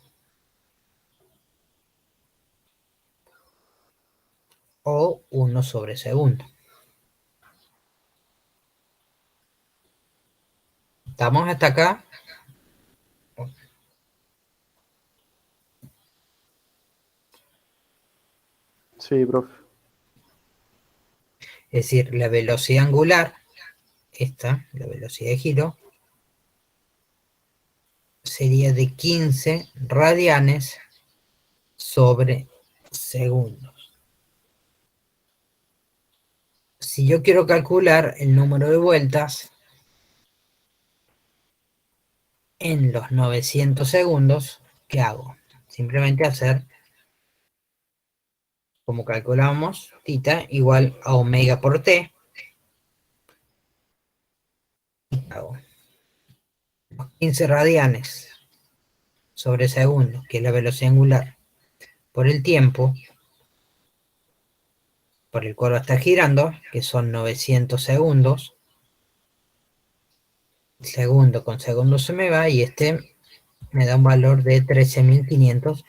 O 1 sobre segundo. ¿Estamos hasta acá? Sí, profe. Es decir, la velocidad angular, esta, la velocidad de giro, sería de 15 radianes sobre segundos. Si yo quiero calcular el número de vueltas en los 900 segundos, ¿qué hago? Simplemente hacer, como calculamos, θ igual a omega por t. Hago 15 radianes sobre segundo, que es la velocidad angular, por el tiempo por el cual está girando, que son 900 segundos. Segundo con segundo se me va y este me da un valor de 13.500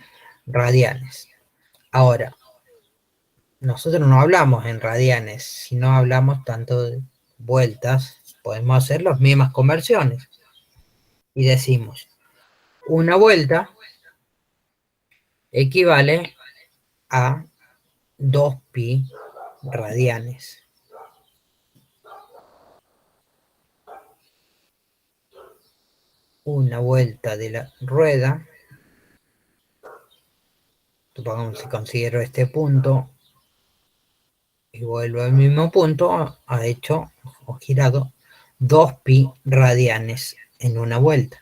radianes. Ahora, nosotros no hablamos en radianes, sino hablamos tanto de vueltas, podemos hacer las mismas conversiones. Y decimos, una vuelta equivale a 2pi radianes. Una vuelta de la rueda, supongamos que considero este punto y vuelvo al mismo punto, ha hecho o girado 2pi radianes en una vuelta.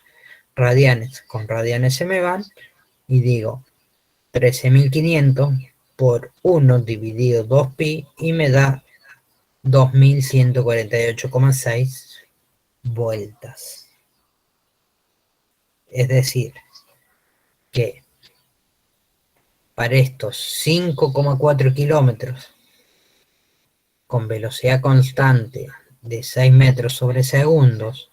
Radianes con radianes se me van y digo 13.500 por 1 dividido 2pi y me da 2148,6 vueltas. Es decir, que para estos 5,4 kilómetros con velocidad constante de 6 metros sobre segundos,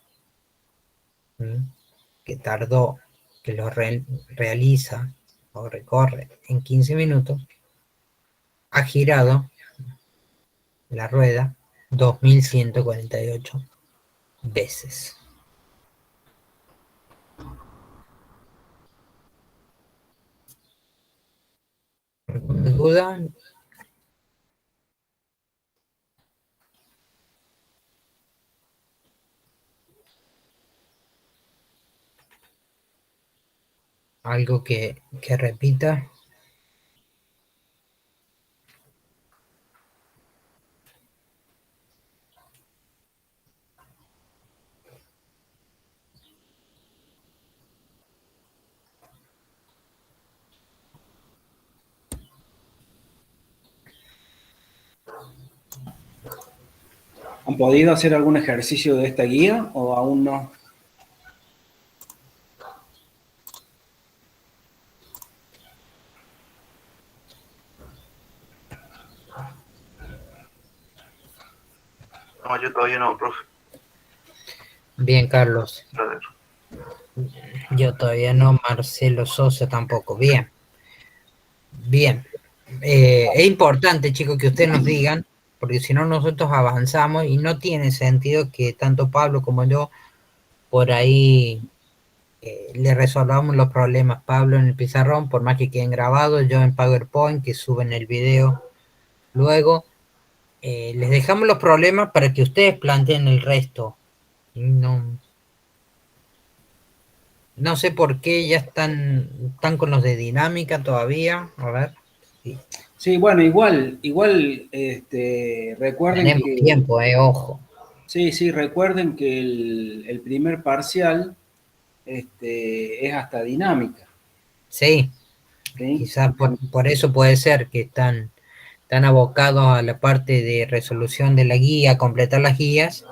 que tardó, que lo realiza o recorre en 15 minutos, ha girado la rueda 2148 veces. ¿Alguna duda? ¿Algo que repita? ¿Han podido hacer algún ejercicio de esta guía o aún no? No, yo todavía no, profe. Bien, Carlos. A ver. Yo todavía no, Marcelo Sosa tampoco. Bien, bien. Es importante, chicos, que ustedes nos digan, porque si no nosotros avanzamos y no tiene sentido que tanto Pablo como yo por ahí le resolvamos los problemas. Pablo en el pizarrón, por más que queden grabados, yo en PowerPoint, que suben el video luego. Les dejamos los problemas para que ustedes planteen el resto. No, no sé por qué ya están con los de dinámica todavía. A ver. Sí. Sí, bueno, igual, recuerden Tenemos que, tiempo, ojo. sí, recuerden que el primer parcial es hasta dinámica, Sí, ¿sí? quizás por eso puede ser que están abocados a la parte de resolución de la guía, completar las guías,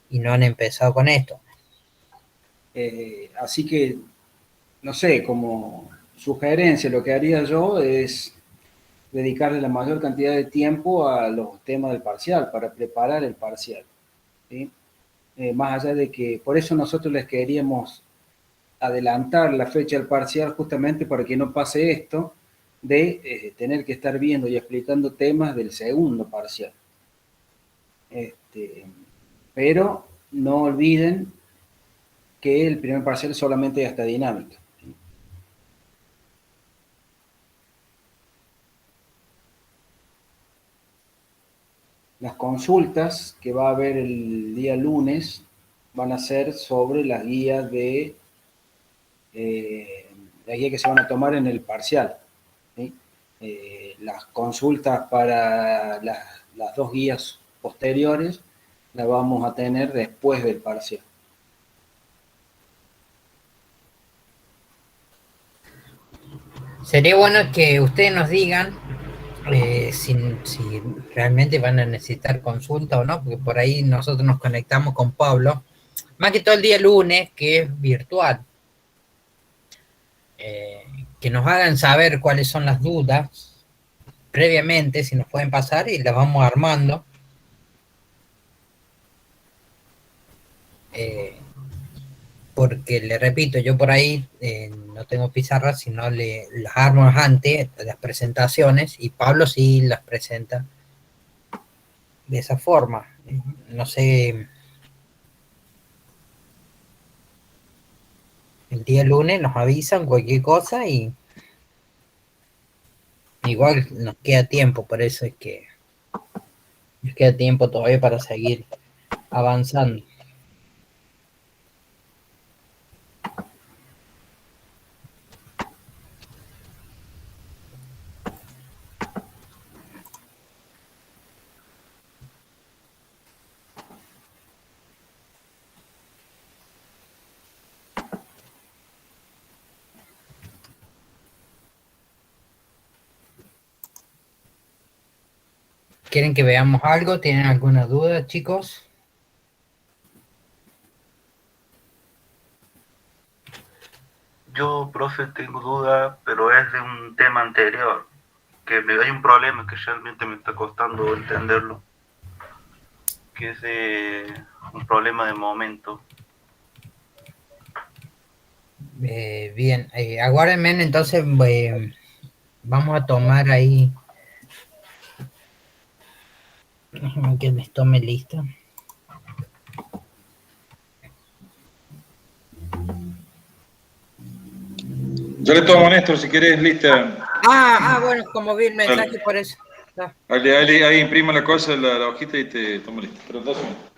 y no han empezado con esto. Así que, no sé, como sugerencia, lo que haría yo es dedicarle la mayor cantidad de tiempo a los temas del parcial, para preparar el parcial, ¿sí? Más allá de que, por eso nosotros les queríamos adelantar la fecha del parcial justamente para que no pase esto de tener que estar viendo y explicando temas del segundo parcial. Pero no olviden que el primer parcial solamente es hasta dinámica. Las consultas que va a haber el día lunes van a ser sobre las guías la guía que se van a tomar en el parcial, ¿sí? Las consultas para las dos guías posteriores las vamos a tener después del parcial. Sería bueno que ustedes nos digan si realmente van a necesitar consulta o no, porque por ahí nosotros nos conectamos con Pablo, más que todo el día lunes, que es virtual. Que nos hagan saber cuáles son las dudas previamente, si nos pueden pasar, y las vamos armando. Porque le repito, yo por ahí no tengo pizarras, sino las armo antes, las presentaciones, y Pablo sí las presenta de esa forma. No sé, el día lunes nos avisan cualquier cosa y igual nos queda tiempo, por eso es que nos queda tiempo todavía para seguir avanzando. ¿Quieren que veamos algo? ¿Tienen alguna duda, chicos? Yo, profe, tengo duda, pero es de un tema anterior, hay un problema que realmente me está costando entenderlo, que es un problema de momento. Bien, aguárdenme, entonces vamos a tomar ahí. Déjenme que les tome lista. Yo le tomo a Néstor, si querés, lista. Bueno, como vi el mensaje, Dale. por eso. Está. Ahí imprima la cosa, la hojita y te tomo lista. Pero 2 minutos.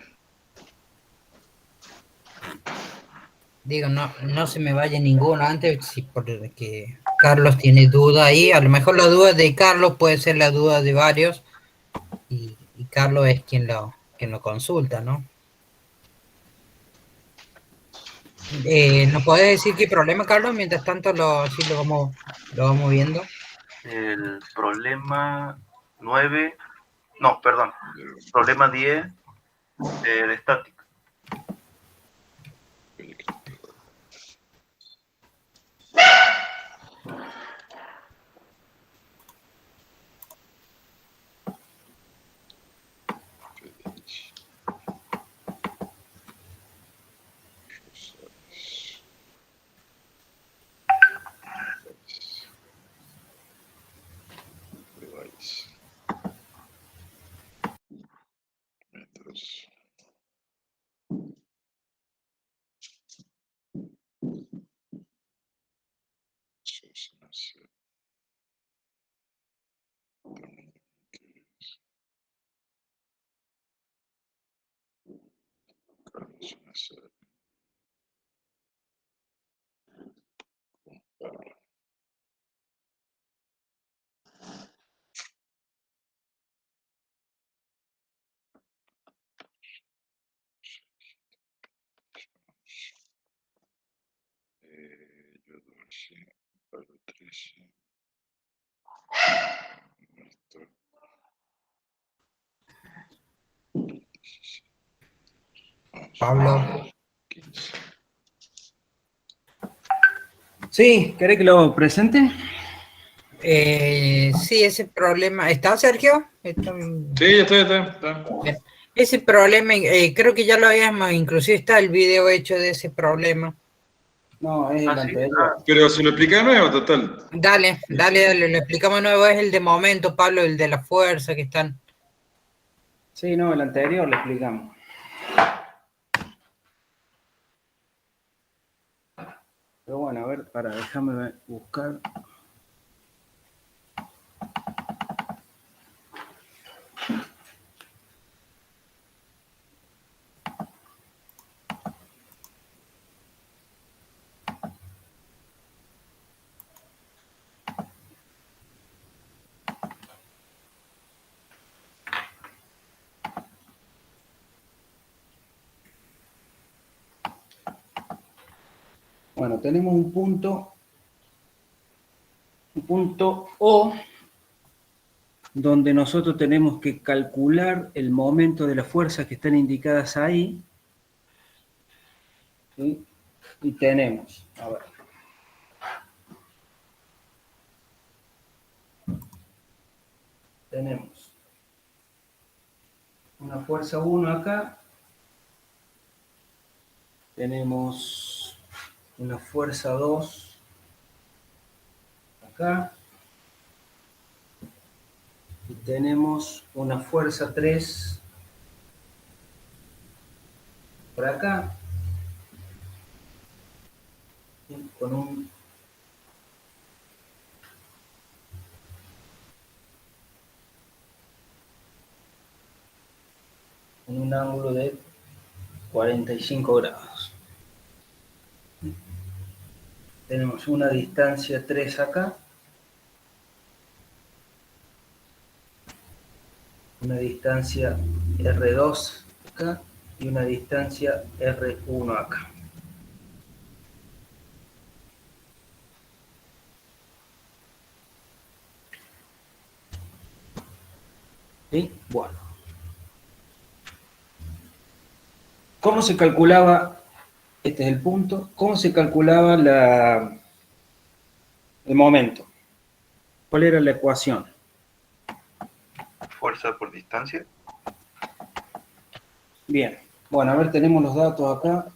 Digo, no se me vaya ninguno antes, si porque Carlos tiene duda ahí. A lo mejor la duda de Carlos puede ser la duda de varios, y Carlos es quien lo consulta, ¿no? ¿Nos podés decir qué problema, Carlos? Mientras tanto, sí lo vamos viendo. El problema 9, no, perdón, problema 10 de estática. Pablo. Sí, ¿querés que lo presente? Sí, ese problema. ¿Está, Sergio? Sí, ya está. Bien. Ese problema, creo que ya lo habíamos, inclusive está el video hecho de ese problema. No, es el Ah, sí. anterior. Pero se lo explica de nuevo, total. Dale, lo explicamos de nuevo. Es el de momento, Pablo, el de la fuerza que están. Sí, no, el anterior le explicamos. Pero bueno, a ver, déjame buscar. Bueno, tenemos un punto O, donde nosotros tenemos que calcular el momento de las fuerzas que están indicadas ahí. ¿Sí? Y tenemos, a ver. Tenemos una fuerza 1 acá. Tenemos una fuerza 2 acá. Y tenemos una fuerza 3 por acá. Con un ángulo de 45 grados. Tenemos una distancia 3 acá, una distancia R2 acá y una distancia R1 acá. ¿Sí? Bueno. ¿Cómo se calculaba? Este es el punto. ¿Cómo se calculaba el momento? ¿Cuál era la ecuación? Fuerza por distancia. Bien. Bueno, a ver, tenemos los datos acá.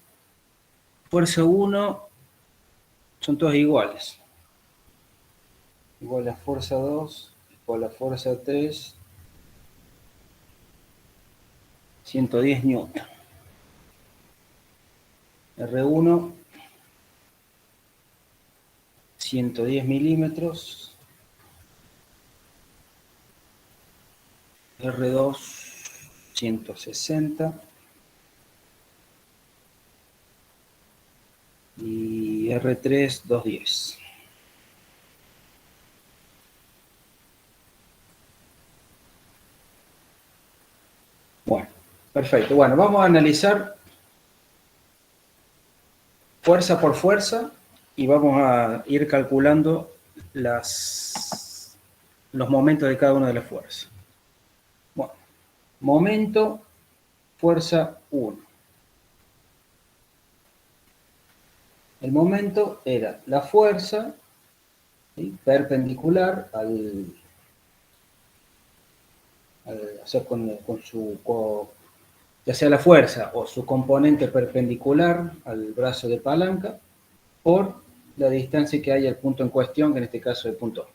Fuerza 1 son todas iguales. Igual a fuerza 2, igual a fuerza 3, 110 newton. R1, 110 milímetros. R2, 160. Y R3, 210. Bueno, perfecto. Bueno, vamos a analizar fuerza por fuerza y vamos a ir calculando los momentos de cada una de las fuerzas. Bueno, momento, fuerza 1. El momento era la fuerza, ¿sí?, perpendicular o sea, ya sea la fuerza o su componente perpendicular al brazo de palanca, por la distancia que hay al punto en cuestión, que en este caso es el punto A.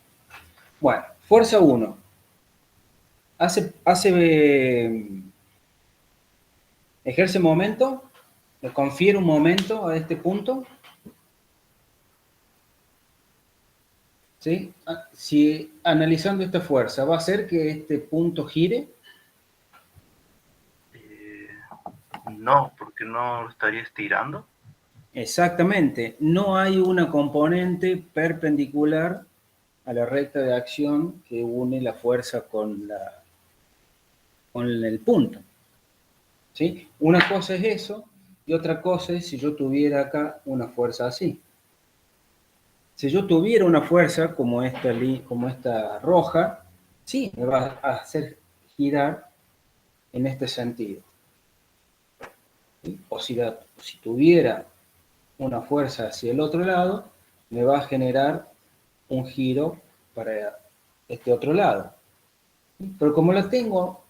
Bueno, fuerza 1. Ejerce momento, le confiere un momento a este punto. ¿Sí? Si analizando esta fuerza, ¿va a hacer que este punto gire? No, porque no lo estaría estirando. Exactamente. No hay una componente perpendicular a la recta de acción que une la fuerza con el punto. ¿Sí? Una cosa es eso y otra cosa es si yo tuviera acá una fuerza así. Si yo tuviera una fuerza como esta roja, sí, me va a hacer girar en este sentido. ¿Sí? O si tuviera una fuerza hacia el otro lado, me va a generar un giro para este otro lado. Pero como la tengo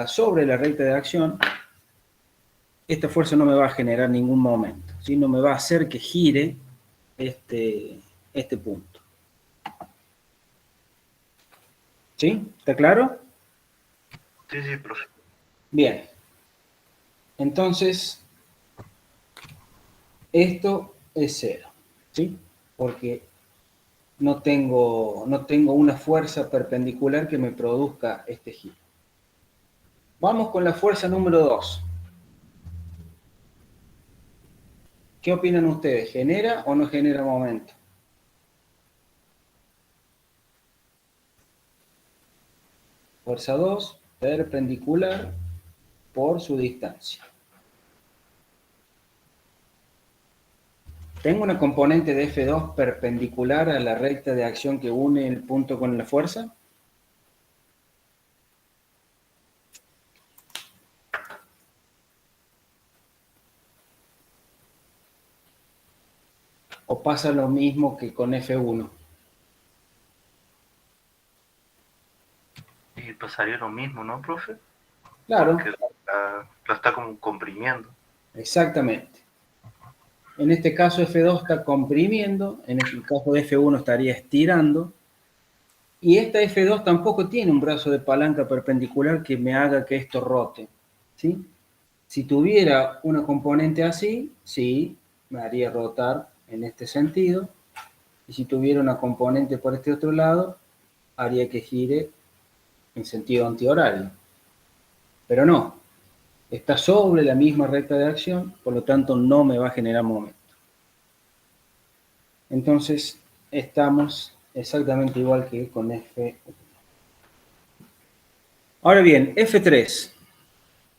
sobre la recta de acción, esta fuerza no me va a generar ningún momento, ¿sí? No me va a hacer que gire este punto. ¿Sí? ¿Está claro? Sí, sí, profe. Bien. Entonces, esto es cero, ¿sí? Porque no tengo una fuerza perpendicular que me produzca este giro. Vamos con la fuerza número 2. ¿Qué opinan ustedes? ¿Genera o no genera momento? Fuerza 2, perpendicular por su distancia. ¿Tengo una componente de F2 perpendicular a la recta de acción que une el punto con la fuerza? ¿O pasa lo mismo que con F1? Y pasaría lo mismo, ¿no, profe? Claro. Porque la está como comprimiendo. Exactamente. En este caso F2 está comprimiendo, en el caso de F1 estaría estirando, y esta F2 tampoco tiene un brazo de palanca perpendicular que me haga que esto rote, ¿sí? Si tuviera una componente así, sí, me haría rotar en este sentido, y si tuviera una componente por este otro lado, haría que gire en sentido antihorario. Pero no, está sobre la misma recta de acción, por lo tanto no me va a generar momento. Entonces estamos exactamente igual que con F1. Ahora bien, F3.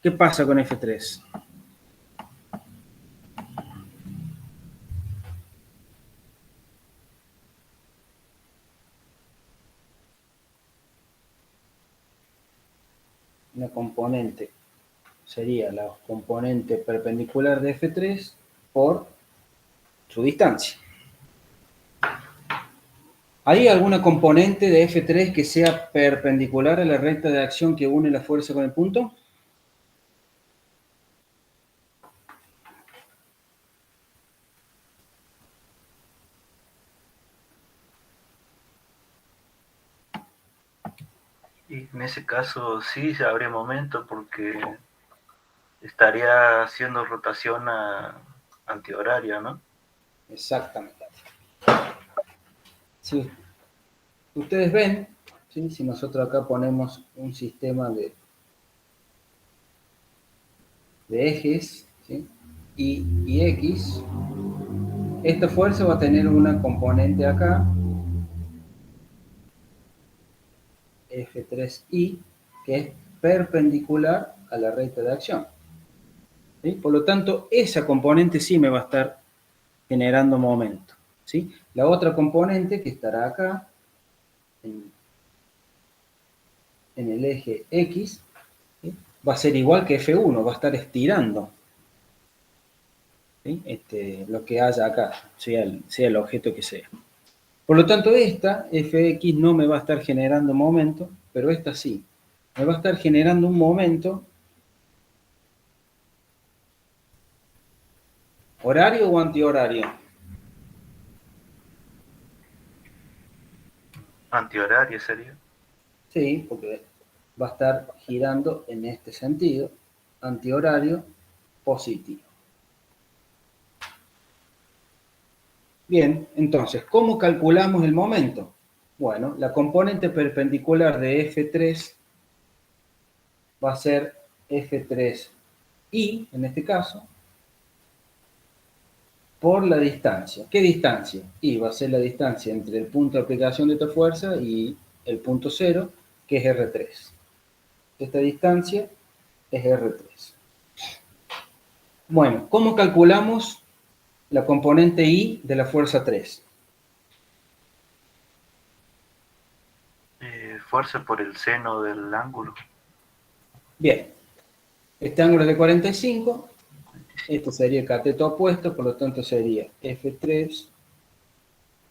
¿Qué pasa con F3? una componente sería la componente perpendicular de F3 por su distancia. ¿Hay alguna componente de F3 que sea perpendicular a la recta de acción que une la fuerza con el punto? Y en ese caso sí habría momento porque estaría haciendo rotación antihoraria, ¿no? Exactamente. Si ustedes ven, ¿sí? Si nosotros acá ponemos un sistema de ejes, ¿sí? Y X, esta fuerza va a tener una componente acá, F3I, que es perpendicular a la recta de acción. ¿Sí? Por lo tanto, esa componente sí me va a estar generando momento. ¿Sí? La otra componente que estará acá, en el eje X, ¿sí? Va a ser igual que F1, va a estar estirando, ¿sí? Lo que haya acá, sea el objeto que sea. Por lo tanto, esta Fx no me va a estar generando momento, pero esta sí. Me va a estar generando un momento horario o antihorario. Antihoraria sería. Sí, porque va a estar girando en este sentido, antihorario positivo. Bien, entonces, ¿cómo calculamos el momento? Bueno, la componente perpendicular de F3 va a ser F3I, en este caso, por la distancia. ¿Qué distancia? Y va a ser la distancia entre el punto de aplicación de esta fuerza y el punto cero, que es R3. Esta distancia es R3. Bueno, ¿cómo calculamos la componente I de la fuerza 3? Fuerza por el seno del ángulo. Bien, este ángulo es de 45, este sería el cateto opuesto, por lo tanto sería F3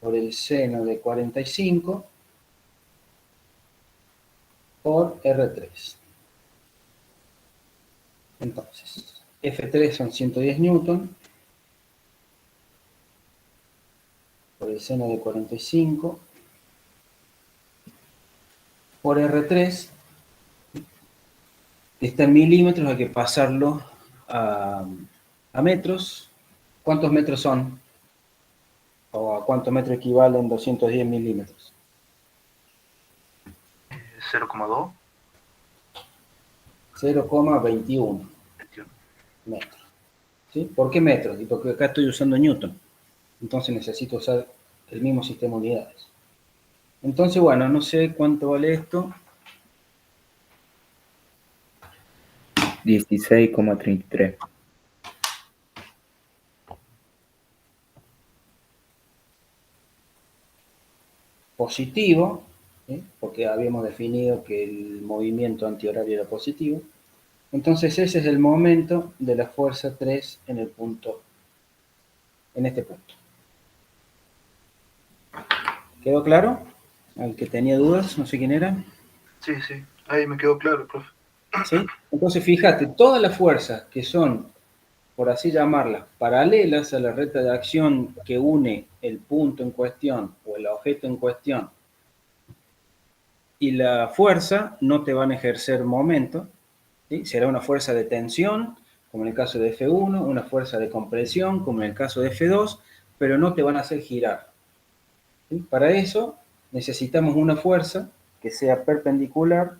por el seno de 45 por R3. Entonces, F3 son 110 newton por el seno de 45 por R3, que está en milímetros, hay que pasarlo a metros. ¿Cuántos metros son? ¿O a cuántos metros equivalen 210 milímetros? 0,2. 0,21 metros. ¿Sí? ¿Por qué metros? Y porque acá estoy usando newton. Entonces necesito usar el mismo sistema de unidades. Entonces, bueno, no sé cuánto vale esto. 16,33. Positivo, ¿sí? Porque habíamos definido que el movimiento antihorario era positivo. Entonces ese es el momento de la fuerza 3 en el punto, en este punto. ¿Quedó claro? Al que tenía dudas, no sé quién era. Sí, sí, ahí me quedó claro, profe. ¿Sí? Entonces fíjate, todas las fuerzas que son, por así llamarlas, paralelas a la recta de acción que une el punto en cuestión o el objeto en cuestión y la fuerza, no te van a ejercer momento, ¿sí? Será una fuerza de tensión, como en el caso de F1, una fuerza de compresión, como en el caso de F2, pero no te van a hacer girar. ¿Sí? Para eso necesitamos una fuerza que sea perpendicular.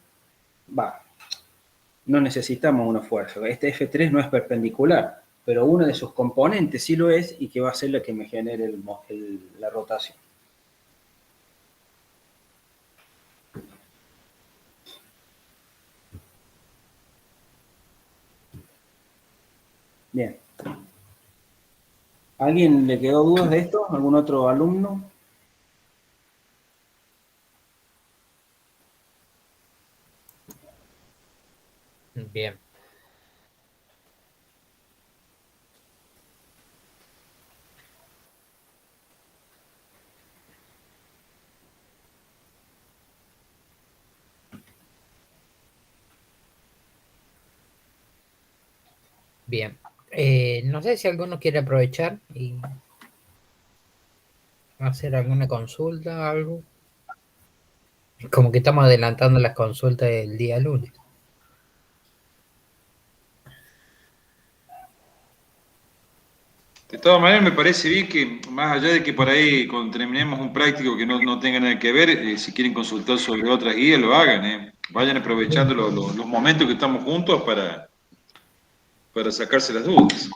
No necesitamos una fuerza. Este F3 no es perpendicular, pero una de sus componentes sí lo es y que va a ser la que me genere la rotación. Bien. ¿Alguien le quedó dudas de esto? ¿Algún otro alumno? Bien. Bien. No sé si alguno quiere aprovechar y hacer alguna consulta, algo. Como que estamos adelantando las consultas del día lunes. De todas maneras, me parece bien que, más allá de que por ahí cuando terminemos un práctico que no tenga nada que ver, si quieren consultar sobre otras guías, lo hagan. Vayan aprovechando los momentos que estamos juntos para sacarse las dudas.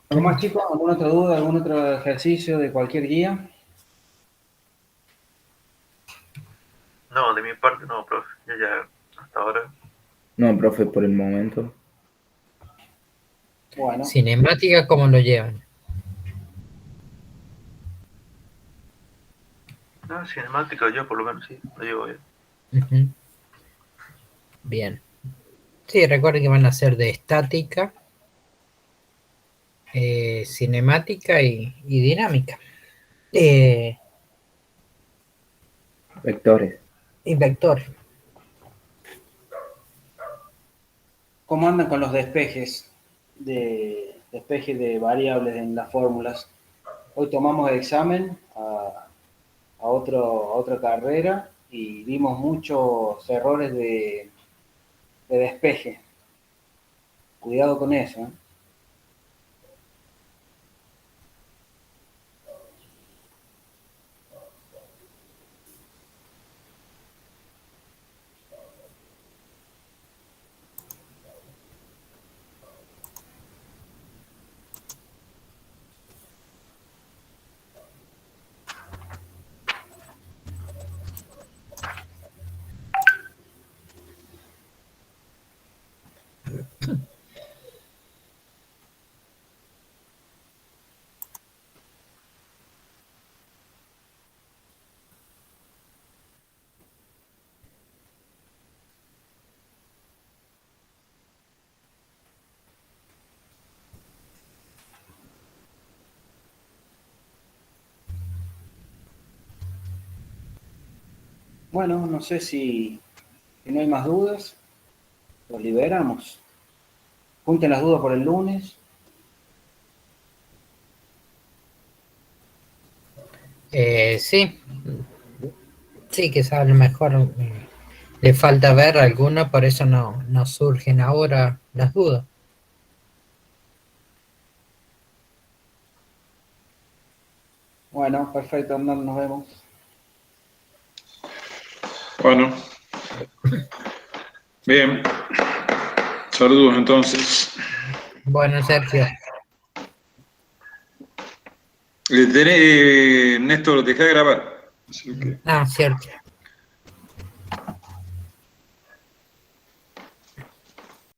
¿Algo más, chicos? ¿Alguna otra duda? ¿Algún otro ejercicio de cualquier guía? No, de mi parte no, profe. Yo ya hasta ahora. No, profe, por el momento. Bueno, Cinemática, ¿cómo lo llevan? No, cinemática yo por lo menos sí, lo llevo bien. Ujú. Bien. Sí, recuerden que van a ser de estática, cinemática y dinámica. Vectores. Y vector. ¿cómo andan con los despejes de variables en las fórmulas? Hoy tomamos el examen a otra carrera y vimos muchos errores de despeje. Cuidado con eso, ¿eh? Bueno, no sé si no hay más dudas, los liberamos. Junten las dudas por el lunes. Sí, sí, quizás a lo mejor le falta ver alguna, por eso no surgen ahora las dudas. Bueno, perfecto, Hernán, nos vemos. Bueno, bien. Saludos entonces. Bueno, Sergio. Néstor, deja de grabar. Así que- Ah, cierto.